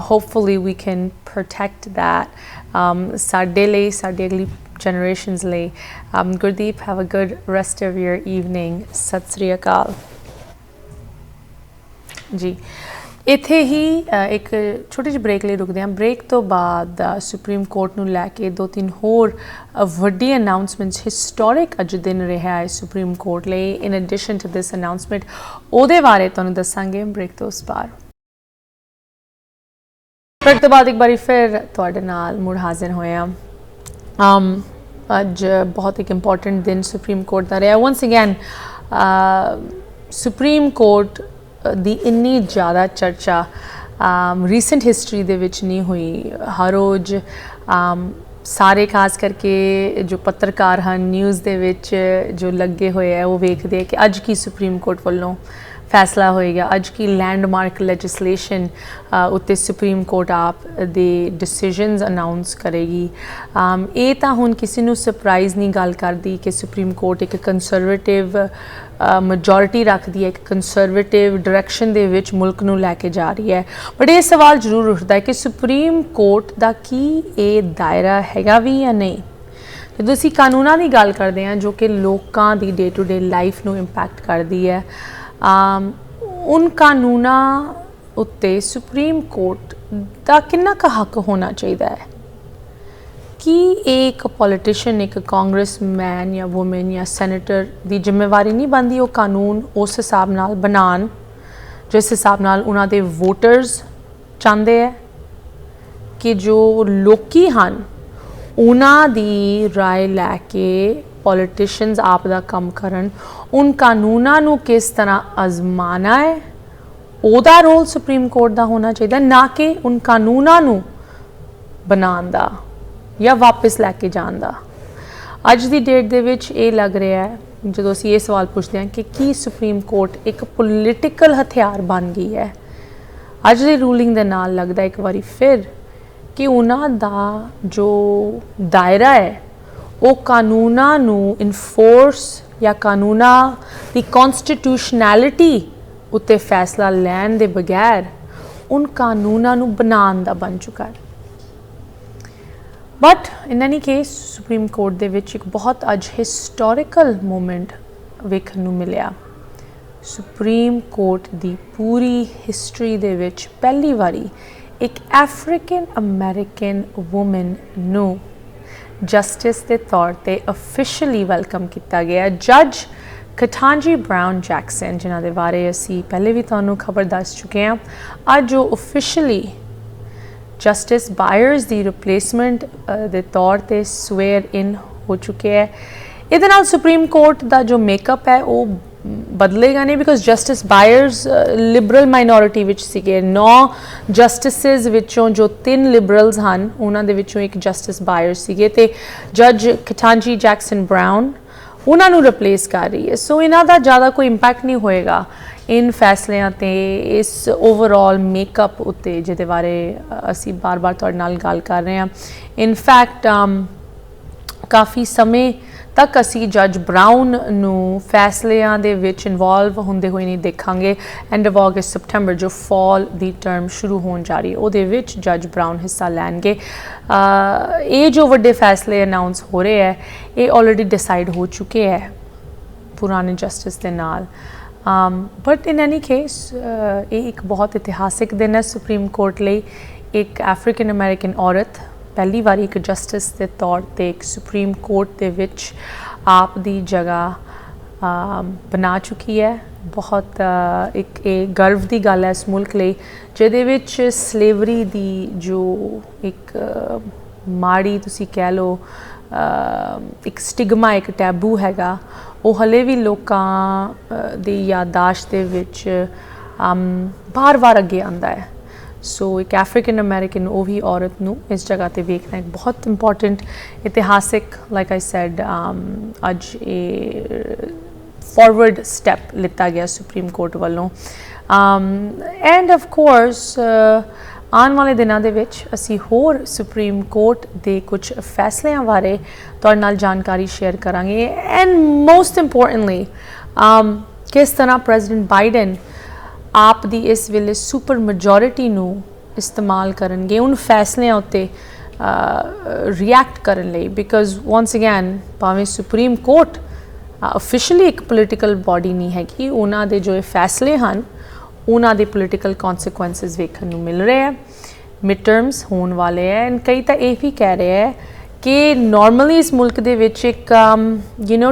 Hopefully we can protect that. ਸਾਡੇ ਲਈ ਸਾਡੀ ਅਗਲੀ generations ਲਈ। Gurdeep, have a good rest of your evening. Sat Sri Akal ਜੀ। ਇੱਥੇ ਹੀ ਇੱਕ ਛੋਟੀ ਜਿਹੀ ਬ੍ਰੇਕ ਲਈ ਰੁਕਦੇ ਹਾਂ। ਬ੍ਰੇਕ ਤੋਂ ਬਾਅਦ ਸੁਪਰੀਮ ਕੋਰਟ ਨੂੰ ਲੈ ਕੇ 2-3 ਹੋਰ ਵੱਡੀ ਅਨਾਊਂਸਮੈਂਟਸ, ਹਿਸਟੋਰਿਕ ਅੱਜ ਦਿਨ ਰਿਹਾ ਹੈ ਸੁਪਰੀਮ ਕੋਰਟ ਲਈ। In addition to this announcement, ਉਹਦੇ ਬਾਰੇ ਤੁਹਾਨੂੰ ਦੱਸਾਂਗੇ ਬ੍ਰੇਕ ਤੋਂ ਉਸ ਪਾਰ। ਬ੍ਰੇਕ ਤੋਂ ਬਾਅਦ ਇੱਕ ਵਾਰੀ ਫਿਰ ਤੁਹਾਡੇ ਨਾਲ ਮੁੜ ਹਾਜ਼ਰ ਹੋਏ ਹਾਂ। ਅੱਜ ਬਹੁਤ ਇੱਕ ਇੰਪੋਰਟੈਂਟ ਦਿਨ ਸੁਪਰੀਮ ਕੋਰਟ ਦਾ ਰਿਹਾ। ਵਨਸ ਅਗੇਨ ਸੁਪਰੀਮ ਕੋਰਟ ਦੀ ਇੰਨੀ ਜ਼ਿਆਦਾ ਚਰਚਾ ਰੀਸੈਂਟ ਹਿਸਟਰੀ ਦੇ ਵਿੱਚ ਨਹੀਂ ਹੋਈ। ਹਰ ਰੋਜ਼ ਸਾਰੇ ਖਾਸ ਕਰਕੇ ਜੋ ਪੱਤਰਕਾਰ ਹਨ ਨਿਊਜ਼ ਦੇ ਵਿੱਚ ਜੋ ਲੱਗੇ ਹੋਏ ਹੈ ਉਹ ਵੇਖਦੇ ਆ ਕਿ ਅੱਜ ਕੀ ਸੁਪਰੀਮ ਕੋਰਟ ਵੱਲੋਂ ਫੈਸਲਾ ਹੋਏਗਾ, ਅੱਜ ਕੀ ਲੈਂਡਮਾਰਕ ਲੈਜਿਸਲੇਸ਼ਨ ਉੱਤੇ ਸੁਪਰੀਮ ਕੋਰਟ ਆਪ ਦੇ ਡਿਸੀਜਨਸ ਅਨਾਊਂਸ ਕਰੇਗੀ। ਇਹ ਤਾਂ ਹੁਣ ਕਿਸੇ ਨੂੰ ਸਰਪ੍ਰਾਈਜ਼ ਨਹੀਂ ਗੱਲ ਕਰਦੀ ਕਿ ਸੁਪਰੀਮ ਕੋਰਟ ਇੱਕ ਕੰਸਰਵੇਟਿਵ ਮੈਜੋਰਿਟੀ ਰੱਖਦੀ ਹੈ, ਇੱਕ ਕੰਸਰਵੇਟਿਵ ਡਾਇਰੈਕਸ਼ਨ ਦੇ ਵਿੱਚ ਮੁਲਕ ਨੂੰ ਲੈ ਕੇ ਜਾ ਰਹੀ ਹੈ। ਬਟ ਇਹ ਸਵਾਲ ਜ਼ਰੂਰ ਉੱਠਦਾ ਹੈ ਕਿ ਸੁਪਰੀਮ ਕੋਰਟ ਦਾ ਕੀ ਇਹ ਦਾਇਰਾ ਹੈਗਾ ਵੀ ਜਾਂ ਨਹੀਂ। ਜਦੋਂ ਅਸੀਂ ਕਾਨੂੰਨਾਂ ਦੀ ਗੱਲ ਕਰਦੇ ਹਾਂ ਜੋ ਕਿ ਲੋਕਾਂ ਦੀ ਡੇ ਟੂ ਡੇ ਲਾਈਫ ਨੂੰ ਇੰਪੈਕਟ ਕਰਦੀ ਹੈ, ਉਨ ਕਾਨੂੰਨਾਂ ਉੱਤੇ ਸੁਪਰੀਮ ਕੋਰਟ ਦਾ ਕਿੰਨਾ ਕੁ ਹੱਕ ਹੋਣਾ ਚਾਹੀਦਾ ਹੈ। ਕੀ ਇੱਕ ਪੋਲੀਟੀਸ਼ੀਅਨ, ਇੱਕ ਕਾਂਗਰਸਮੈਨ ਜਾਂ ਵੂਮਨ ਜਾਂ ਸੈਨੇਟਰ ਦੀ ਜ਼ਿੰਮੇਵਾਰੀ ਨਹੀਂ ਬਣਦੀ ਉਹ ਕਾਨੂੰਨ ਉਸ ਹਿਸਾਬ ਨਾਲ ਬਣਾਉਣ ਜਿਸ ਹਿਸਾਬ ਨਾਲ ਉਹਨਾਂ ਦੇ ਵੋਟਰਸ ਚਾਹੁੰਦੇ ਹੈ, ਕਿ ਜੋ ਲੋਕੀ ਹਨ ਉਹਨਾਂ ਦੀ ਰਾਏ ਲੈ ਕੇ ਪੋਲੀਟੀਸ਼ੀਅਨਸ ਆਪ ਦਾ ਕੰਮ ਕਰਨ। ਉਨ ਕਾਨੂੰਨਾਂ ਨੂੰ ਕਿਸ ਤਰ੍ਹਾਂ ਅਜ਼ਮਾਨਾ ਹੈ ਉਹਦਾ ਰੋਲ ਸੁਪਰੀਮ ਕੋਰਟ ਦਾ ਹੋਣਾ ਚਾਹੀਦਾ, ਨਾ ਕਿ ਉਨ ਕਾਨੂੰਨਾਂ ਨੂੰ ਬਣਾਉਣ ਦਾ ਜਾਂ ਵਾਪਸ ਲੈ ਕੇ ਜਾਣ ਦਾ। ਅੱਜ ਦੀ ਡੇਟ ਦੇ ਵਿੱਚ ਇਹ ਲੱਗ ਰਿਹਾ ਹੈ ਜਦੋਂ ਅਸੀਂ ਇਹ ਸਵਾਲ ਪੁੱਛਦੇ ਹਾਂ ਕਿ ਕੀ ਸੁਪਰੀਮ ਕੋਰਟ ਇੱਕ ਪੋਲੀਟੀਕਲ ਹਥਿਆਰ ਬਣ ਗਈ ਹੈ। ਅੱਜ ਦੀ ਰੂਲਿੰਗ ਦੇ ਨਾਲ ਲੱਗਦਾ ਇੱਕ ਵਾਰੀ ਫਿਰ ਕਿ ਉਹਨਾਂ ਦਾ ਜੋ ਦਾਇਰਾ ਹੈ ਉਹ ਕਾਨੂੰਨਾਂ ਨੂੰ ਇਨਫੋਰਸ ਜਾਂ ਕਾਨੂੰਨਾਂ ਦੀ ਕੌਨਸਟੀਟਿਊਸ਼ਨੈਲਿਟੀ ਉੱਤੇ ਫੈਸਲਾ ਲੈਣ ਦੇ ਬਗੈਰ ਉਨ ਕਾਨੂੰਨਾਂ ਨੂੰ ਬਣਾਉਣ ਦਾ ਬਣ ਚੁੱਕਾ ਹੈ। But in any case supreme court ਦੇ ਵਿੱਚ ਇੱਕ ਬਹੁਤ ਅੱਜ ਹਿਸਟੋਰੀਕਲ ਮੂਮੈਂਟ ਵੇਖਣ ਨੂੰ ਮਿਲਿਆ। ਸੁਪਰੀਮ ਕੋਰਟ ਦੀ ਪੂਰੀ ਹਿਸਟਰੀ ਦੇ ਵਿੱਚ ਪਹਿਲੀ ਵਾਰੀ ਇੱਕ ਅਫਰੀਕਨ ਅਮਰੀਕਨ ਵੂਮਨ ਨੂੰ ਜਸਟਿਸ ਦੇ ਤੌਰ ਤੇ ਅਫੀਸ਼ੀਅਲੀ ਵੈਲਕਮ ਕੀਤਾ ਗਿਆ। ਜੱਜ ਕਟਾਂਜੀ ਬਰਾਊਨ ਜੈਕਸਨ, ਜਿਨ੍ਹਾਂ ਦੇ ਬਾਰੇ ਅਸੀਂ ਪਹਿਲੇ ਵੀ ਤੁਹਾਨੂੰ ਖਬਰ ਦੱਸ ਚੁੱਕੇ ਹਾਂ, ਅੱਜ ਉਹ ਅਫੀਸ਼ੀਅਲੀ ਜਸਟਿਸ ਬਾਇਰਸ ਦੀ ਰਿਪਲੇਸਮੈਂਟ ਦੇ ਤੌਰ ਤੇ ਸਵੇਅਰ ਇਨ ਹੋ ਚੁੱਕੇ ਹੈ। ਇਹਦੇ ਨਾਲ ਸੁਪਰੀਮ ਕੋਰਟ ਦਾ ਜੋ ਮੇਕਅਪ ਹੈ ਉਹ ਬਦਲੇਗਾ ਨਹੀਂ, because justice buyers Liberal minority ਵਿੱਚ ਸੀਗੇ। 9 ਜਸਟਿਸਿਸ ਵਿੱਚੋਂ ਜੋ 3 ਲਿਬਰਲਸ ਹਨ ਉਹਨਾਂ ਦੇ ਵਿੱਚੋਂ ਇੱਕ ਜਸਟਿਸ ਬਾਇਰਸ ਸੀਗੇ ਤੇ ਜੱਜ ਕਟਾਂਜੀ ਜੈਕਸਨ ਬਰਾਊਨ ਉਹਨਾਂ ਨੂੰ ਰਿਪਲੇਸ ਕਰ ਰਹੀ ਹੈ। ਸੋ ਇਹਨਾਂ ਦਾ ਜ਼ਿਆਦਾ ਕੋਈ ਇੰਪੈਕਟ ਨਹੀਂ ਹੋਏਗਾ ਇਨ ਫੈਸਲਿਆਂ ਤੇ, ਇਸ ਓਵਰਆਲ ਮੇਕਅਪ ਉੱਤੇ ਜਿਹਦੇ ਬਾਰੇ ਅਸੀਂ ਬਾਰ-ਬਾਰ ਤੁਹਾਡੇ ਨਾਲ ਗੱਲ ਕਰ ਰਹੇ ਹਾਂ। ਇਨਫੈਕਟ ਕਾਫੀ ਸਮੇਂ ਤੱਕ ਅਸੀਂ ਜੱਜ ਬਰਾਊਨ ਨੂੰ ਫੈਸਲਿਆਂ ਦੇ ਵਿੱਚ ਇਨਵੋਲਵ ਹੁੰਦੇ ਹੋਏ ਨਹੀਂ ਦੇਖਾਂਗੇ। ਐਂਡ ਆਫ ਅਗਸਤ ਸਪਟੈਂਬਰ ਜੋ ਫਾਲ ਦੀ ਟਰਮ ਸ਼ੁਰੂ ਹੋਣ ਜਾ ਰਹੀ ਹੈ ਉਹਦੇ ਵਿੱਚ ਜੱਜ ਬਰਾਊਨ ਹਿੱਸਾ ਲੈਣਗੇ। ਇਹ ਜੋ ਵੱਡੇ ਫੈਸਲੇ ਅਨਾਊਂਸ ਹੋ ਰਹੇ ਹੈ ਇਹ ਆਲਰੇਡੀ ਡਿਸਾਈਡ ਹੋ ਚੁੱਕੇ ਹੈ ਪੁਰਾਣੇ ਜਸਟਿਸ ਦੇ ਨਾਲ। ਬਟ ਇਨ ਐਨੀ ਕੇਸ ਇਹ ਇੱਕ ਬਹੁਤ ਇਤਿਹਾਸਿਕ ਦਿਨ ਹੈ ਸੁਪਰੀਮ ਕੋਰਟ ਲਈ। ਇੱਕ ਅਫਰੀਕਨ ਅਮਰੀਕਨ ਔਰਤ ਪਹਿਲੀ ਵਾਰੀ ਇੱਕ ਜਸਟਿਸ ਦੇ ਤੌਰ ਤੇ ਇੱਕ ਸੁਪਰੀਮ ਕੋਰਟ ਦੇ ਵਿੱਚ ਆਪ ਦੀ ਜਗ੍ਹਾ ਬਣਾ ਚੁੱਕੀ ਹੈ। ਬਹੁਤ ਇੱਕ ਇਹ ਗਰਵ ਦੀ ਗੱਲ ਹੈ ਇਸ ਮੁਲਕ ਲਈ ਜਿਹਦੇ ਵਿੱਚ ਸਲੇਵਰੀ ਦੀ ਜੋ ਇੱਕ ਮਾੜੀ ਤੁਸੀਂ ਕਹਿ ਲਓ ਇੱਕ ਸਟਿਗਮਾ, ਇੱਕ ਟੈਬੂ ਹੈਗਾ, ਉਹ ਹਲੇ ਵੀ ਲੋਕਾਂ ਦੀ ਯਾਦਾਸ਼ਤ ਦੇ ਵਿੱਚ ਬਾਰ-ਬਾਰ ਅੱਗੇ ਆਉਂਦਾ ਹੈ। ਸੋ ਇੱਕ ਅਫਰੀਕਨ ਅਮਰੀਕਨ ਉਹ ਵੀ ਔਰਤ ਨੂੰ ਇਸ ਜਗ੍ਹਾ ਤੇ ਵੇਖਣਾ ਇੱਕ ਬਹੁਤ ਇੰਪੋਰਟੈਂਟ ਇਤਿਹਾਸਿਕ, ਲਾਈਕ ਆਈ ਸੈਡ, ਅੱਜ ਇਹ ਫਾਰਵਰਡ ਸਟੈਪ ਲਿੱਤਾ ਗਿਆ ਸੁਪਰੀਮ ਕੋਰਟ ਵੱਲੋਂ। ਐਂਡ ਆਫ ਕੋਰਸ ਆਉਣ ਵਾਲੇ ਦਿਨਾਂ ਦੇ ਵਿੱਚ ਅਸੀਂ ਹੋਰ ਸੁਪਰੀਮ ਕੋਰਟ ਦੇ ਕੁਝ ਫੈਸਲਿਆਂ ਬਾਰੇ ਤੁਹਾਡੇ ਨਾਲ ਜਾਣਕਾਰੀ ਸ਼ੇਅਰ ਕਰਾਂਗੇ। ਐਂਡ ਮੋਸਟ ਇੰਪੋਰਟੈਂਟਲੀ ਕਿਸ ਤਰ੍ਹਾਂ ਪ੍ਰੈਜ਼ੀਡੈਂਟ ਬਾਈਡਨ ਆਪ ਦੀ ਇਸ ਵੇਲੇ ਸੁਪਰ ਮੈਜੋਰਿਟੀ ਨੂੰ ਇਸਤੇਮਾਲ ਕਰਨਗੇ ਉਨ ਫੈਸਲਿਆਂ ਉੱਤੇ ਰਿਐਕਟ ਕਰਨ ਲਈ, ਬਿਕਾਜ਼ ਵਾਂਸ ਅਗੇਨ ਭਾਵੇਂ ਸੁਪਰੀਮ ਕੋਰਟ officially ਇੱਕ ਪੋਲੀਟੀਕਲ ਬੋਡੀ ਨਹੀਂ ਹੈਗੀ, ਉਹਨਾਂ ਦੇ ਜੋ ਇਹ ਫੈਸਲੇ ਹਨ ਉਹਨਾਂ ਦੇ ਪੋਲੀਟੀਕਲ ਕੌਨਸੀਕੁਐਂਸਿਸ ਵੇਖਣ ਨੂੰ ਮਿਲ ਰਹੇ ਹੈ। ਮਿਡ ਟਰਮਸ ਹੋਣ ਵਾਲੇ ਹੈ ਐਂਡ ਕਈ ਤਾਂ ਇਹ ਵੀ ਕਹਿ ਰਹੇ ਹੈ ਕਿ ਨਾਰਮਲੀ ਇਸ ਮੁਲਕ ਦੇ ਵਿੱਚ ਇੱਕ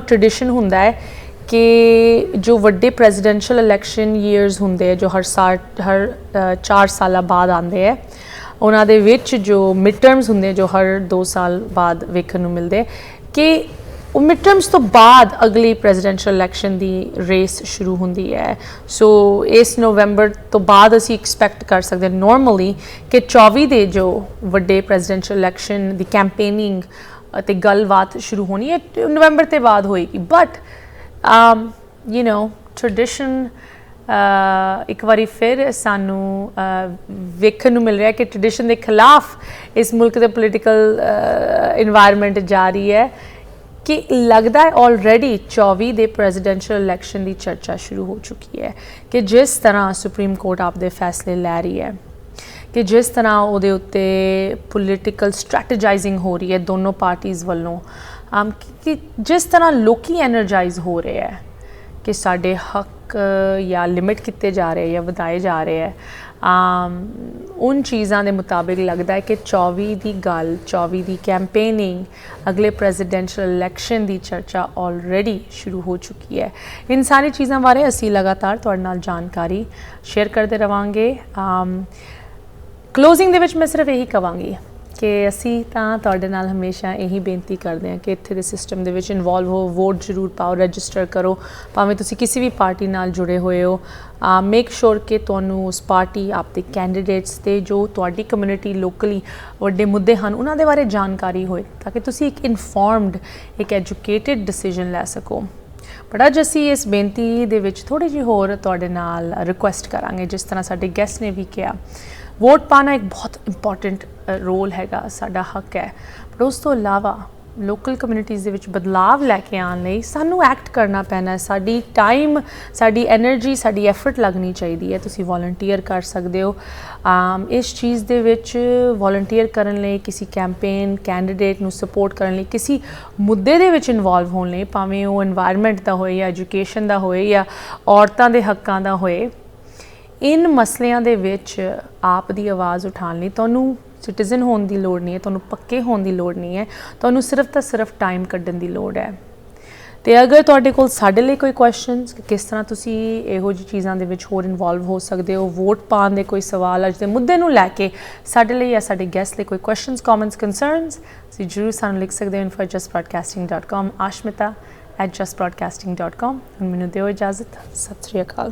ਟ੍ਰੈਡੀਸ਼ਨ ਹੁੰਦਾ ਹੈ ਕਿ ਜੋ ਵੱਡੇ ਪ੍ਰੈਜ਼ੀਡੈਂਸ਼ੀਅਲ ਇਲੈਕਸ਼ਨ ਈਅਰਸ ਹੁੰਦੇ ਹੈ ਜੋ ਹਰ 4 ਸਾਲਾਂ ਬਾਅਦ ਆਉਂਦੇ ਹੈ, ਉਹਨਾਂ ਦੇ ਵਿੱਚ ਜੋ ਮਿਡ ਟਰਮਸ ਹੁੰਦੇ ਜੋ ਹਰ 2 ਸਾਲ ਬਾਅਦ ਵੇਖਣ ਨੂੰ ਮਿਲਦੇ ਕਿ ਉਹ ਮਿਡ ਟਰਮਸ ਤੋਂ ਬਾਅਦ ਅਗਲੀ ਪ੍ਰੈਜ਼ੀਡੈਂਸ਼ੀਅਲ ਇਲੈਕਸ਼ਨ ਦੀ ਰੇਸ ਸ਼ੁਰੂ ਹੁੰਦੀ ਹੈ। ਸੋ ਇਸ ਨਵੰਬਰ ਤੋਂ ਬਾਅਦ ਅਸੀਂ ਐਕਸਪੈਕਟ ਕਰ ਸਕਦੇ ਹਾਂ ਨਾਰਮਲੀ ਕਿ 24 ਦੇ ਜੋ ਵੱਡੇ ਪ੍ਰੈਜ਼ੀਡੈਂਸ਼ੀਅਲ ਇਲੈਕਸ਼ਨ ਦੀ ਕੈਂਪੇਨਿੰਗ ਅਤੇ ਗੱਲਬਾਤ ਸ਼ੁਰੂ ਹੋਣੀ ਹੈ ਨਵੰਬਰ ਤੋਂ ਬਾਅਦ ਹੋਏਗੀ। ਬਟ ਟ੍ਰੈਡੀਸ਼ਨ ਇੱਕ ਵਾਰੀ ਫਿਰ ਸਾਨੂੰ ਵੇਖਣ ਨੂੰ ਮਿਲ ਰਿਹਾ ਕਿ ਟ੍ਰੈਡੀਸ਼ਨ ਦੇ ਖਿਲਾਫ ਇਸ ਮੁਲਕ ਦੇ ਪੋਲੀਟੀਕਲ ਇਨਵਾਇਰਮੈਂਟ ਜਾ ਰਹੀ ਹੈ ਕਿ ਲੱਗਦਾ ਹੈ ਆਲਰੇਡੀ 24 ਦੇ ਪ੍ਰੈਜ਼ੀਡੈਂਸ਼ੀਅਲ ਇਲੈਕਸ਼ਨ ਦੀ ਚਰਚਾ ਸ਼ੁਰੂ ਹੋ ਚੁੱਕੀ ਹੈ ਕਿ ਜਿਸ ਤਰ੍ਹਾਂ ਸੁਪਰੀਮ ਕੋਰਟ ਆਪਦੇ ਫੈਸਲੇ ਲੈ ਰਹੀ ਹੈ, ਕਿ ਜਿਸ ਤਰ੍ਹਾਂ ਉਹਦੇ ਉੱਤੇ ਪੋਲੀਟੀਕਲ ਸਟ੍ਰੈਟੇਜਾਈਜ਼ਿੰਗ ਹੋ ਰਹੀ ਹੈ ਦੋਨੋਂ ਪਾਰਟੀਜ਼ ਵੱਲੋਂ, ਕਿ ਜਿਸ ਤਰ੍ਹਾਂ ਲੋਕੀ ਐਨਰਜਾਈਜ਼ ਹੋ ਰਹੇ ਹੈ ਕਿ ਸਾਡੇ ਹੱਕ ਜਾਂ ਲਿਮਿਟ ਕੀਤੇ ਜਾ ਰਹੇ ਜਾਂ ਵਧਾਏ ਜਾ ਰਹੇ ਹੈ, ਉਨ ਚੀਜ਼ਾਂ ਦੇ ਮੁਤਾਬਿਕ ਲੱਗਦਾ ਹੈ ਕਿ 24 ਦੀ ਗੱਲ, 24 ਦੀ ਕੈਂਪੇਨਿੰਗ, ਅਗਲੇ ਪ੍ਰੈਜ਼ੀਡੈਂਸ਼ੀਅਲ ਇਲੈਕਸ਼ਨ ਦੀ ਚਰਚਾ ਆਲਰੇਡੀ ਸ਼ੁਰੂ ਹੋ ਚੁੱਕੀ ਹੈ। ਇਨ ਸਾਰੀ ਚੀਜ਼ਾਂ ਬਾਰੇ ਅਸੀਂ ਲਗਾਤਾਰ ਤੁਹਾਡੇ ਨਾਲ ਜਾਣਕਾਰੀ ਸ਼ੇਅਰ ਕਰਦੇ ਰਵਾਂਗੇ। ਕਲੋਜ਼ਿੰਗ ਦੇ ਵਿੱਚ ਮੈਂ ਸਿਰਫ ਇਹੀ ਕਹਾਂਗੀ ਕਿ ਅਸੀਂ ਤਾਂ ਤੁਹਾਡੇ ਨਾਲ ਹਮੇਸ਼ਾ ਇਹੀ ਬੇਨਤੀ ਕਰਦੇ ਹਾਂ ਕਿ ਇੱਥੇ ਦੇ ਸਿਸਟਮ ਦੇ ਵਿੱਚ ਇਨਵੋਲਵ ਹੋ, ਵੋਟ ਜ਼ਰੂਰ ਪਾਓ, ਰਜਿਸਟਰ ਕਰੋ, ਭਾਵੇਂ ਤੁਸੀਂ ਕਿਸੇ ਵੀ ਪਾਰਟੀ ਨਾਲ ਜੁੜੇ ਹੋਏ ਹੋ। ਮੇਕ ਸ਼ੋਰ ਕਿ ਤੁਹਾਨੂੰ ਉਸ ਪਾਰਟੀ ਆਪਦੇ ਕੈਂਡੀਡੇਟਸ ਤੇ ਜੋ ਤੁਹਾਡੀ ਕਮਿਊਨਿਟੀ ਲੋਕਲੀ ਵੱਡੇ ਮੁੱਦੇ ਹਨ ਉਹਨਾਂ ਦੇ ਬਾਰੇ ਜਾਣਕਾਰੀ ਹੋਏ ਤਾਂ ਕਿ ਤੁਸੀਂ ਇੱਕ ਇਨਫੋਰਮਡ, ਇੱਕ ਐਜੂਕੇਟਿਡ ਡਿਸੀਜਨ ਲੈ ਸਕੋ। ਬਟ ਅੱਜ ਅਸੀਂ ਇਸ ਬੇਨਤੀ ਦੇ ਵਿੱਚ ਥੋੜ੍ਹੀ ਜਿਹੀ ਹੋਰ ਤੁਹਾਡੇ ਨਾਲ ਰਿਕੁਐਸਟ ਕਰਾਂਗੇ, ਜਿਸ ਤਰ੍ਹਾਂ ਸਾਡੇ ਗੈਸਟ ਨੇ ਵੀ ਕਿਹਾ, ਵੋਟ ਪਾਉਣਾ ਇੱਕ ਬਹੁਤ ਇੰਪੋਰਟੈਂਟ ਰੋਲ ਹੈਗਾ, ਸਾਡਾ ਹੱਕ ਹੈ। ਪਰ ਉਸ ਤੋਂ ਇਲਾਵਾ ਲੋਕਲ ਕਮਿਊਨਿਟੀਜ਼ ਦੇ ਵਿੱਚ ਬਦਲਾਵ ਲੈ ਕੇ ਆਉਣ ਲਈ ਸਾਨੂੰ ਐਕਟ ਕਰਨਾ ਪੈਣਾ। ਸਾਡੀ ਟਾਈਮ, ਸਾਡੀ ਐਨਰਜੀ, ਸਾਡੀ ਐਫਰਟ ਲੱਗਣੀ ਚਾਹੀਦੀ ਹੈ। ਤੁਸੀਂ ਵੋਲੰਟੀਅਰ ਕਰ ਸਕਦੇ ਹੋ ਇਸ ਚੀਜ਼ ਦੇ ਵਿੱਚ। ਵੋਲੰਟੀਅਰ ਕਰਨ ਲਈ, ਕਿਸੇ ਕੈਂਪੇਨ, ਕੈਂਡੀਡੇਟ ਨੂੰ ਸਪੋਰਟ ਕਰਨ ਲਈ, ਕਿਸੇ ਮੁੱਦੇ ਦੇ ਵਿੱਚ ਇਨਵੋਲਵ ਹੋਣ ਲਈ, ਭਾਵੇਂ ਉਹ এনवायरमेंट ਦਾ ਹੋਏ ਜਾਂ ਐਜੂਕੇਸ਼ਨ ਦਾ ਹੋਏ ਜਾਂ ਔਰਤਾਂ ਦੇ ਹੱਕਾਂ ਦਾ ਹੋਏ, ਇਨ ਮਸਲਿਆਂ ਦੇ ਵਿੱਚ ਆਪ ਦੀ ਆਵਾਜ਼ ਉਠਾਉਣ ਲਈ ਤੁਹਾਨੂੰ ਸਿਟੀਜ਼ਨ ਹੋਣ ਦੀ ਲੋੜ ਨਹੀਂ ਹੈ, ਤੁਹਾਨੂੰ ਪੱਕੇ ਹੋਣ ਦੀ ਲੋੜ ਨਹੀਂ ਹੈ, ਤੁਹਾਨੂੰ ਸਿਰਫ ਤਾਂ ਸਿਰਫ ਟਾਈਮ ਕੱਢਣ ਦੀ ਲੋੜ ਹੈ। ਤੇ ਅਗਰ ਤੁਹਾਡੇ ਕੋਲ ਸਾਡੇ ਲਈ ਕੋਈ ਕੁਐਸਚਨਸ ਕਿ ਕਿਸ ਤਰ੍ਹਾਂ ਤੁਸੀਂ ਇਹੋ ਜਿਹੀ ਚੀਜ਼ਾਂ ਦੇ ਵਿੱਚ ਹੋਰ ਇਨਵੋਲਵ ਹੋ ਸਕਦੇ ਹੋ, ਵੋਟ ਪਾਉਣ ਦੇ ਕੋਈ ਸਵਾਲ, ਅੱਜ ਦੇ ਮੁੱਦੇ ਨੂੰ ਲੈ ਕੇ ਸਾਡੇ ਲਈ ਜਾਂ ਸਾਡੇ ਗੈਸਟ ਲਈ ਕੋਈ ਕੁਐਸਚਨਸ, ਕਮੈਂਟਸ, ਕੰਸਰਨਸ, ਤੁਸੀਂ ਜ਼ਰੂਰ ਸਾਨੂੰ ਲਿਖ ਸਕਦੇ ਹੋ info@justbroadcasting.com, ashmita@justbroadcasting.com। ਹੁਣ ਮੈਨੂੰ ਦਿਓ ਇਜਾਜ਼ਤ। ਸਤਿ ਸ਼੍ਰੀ ਅਕਾਲ।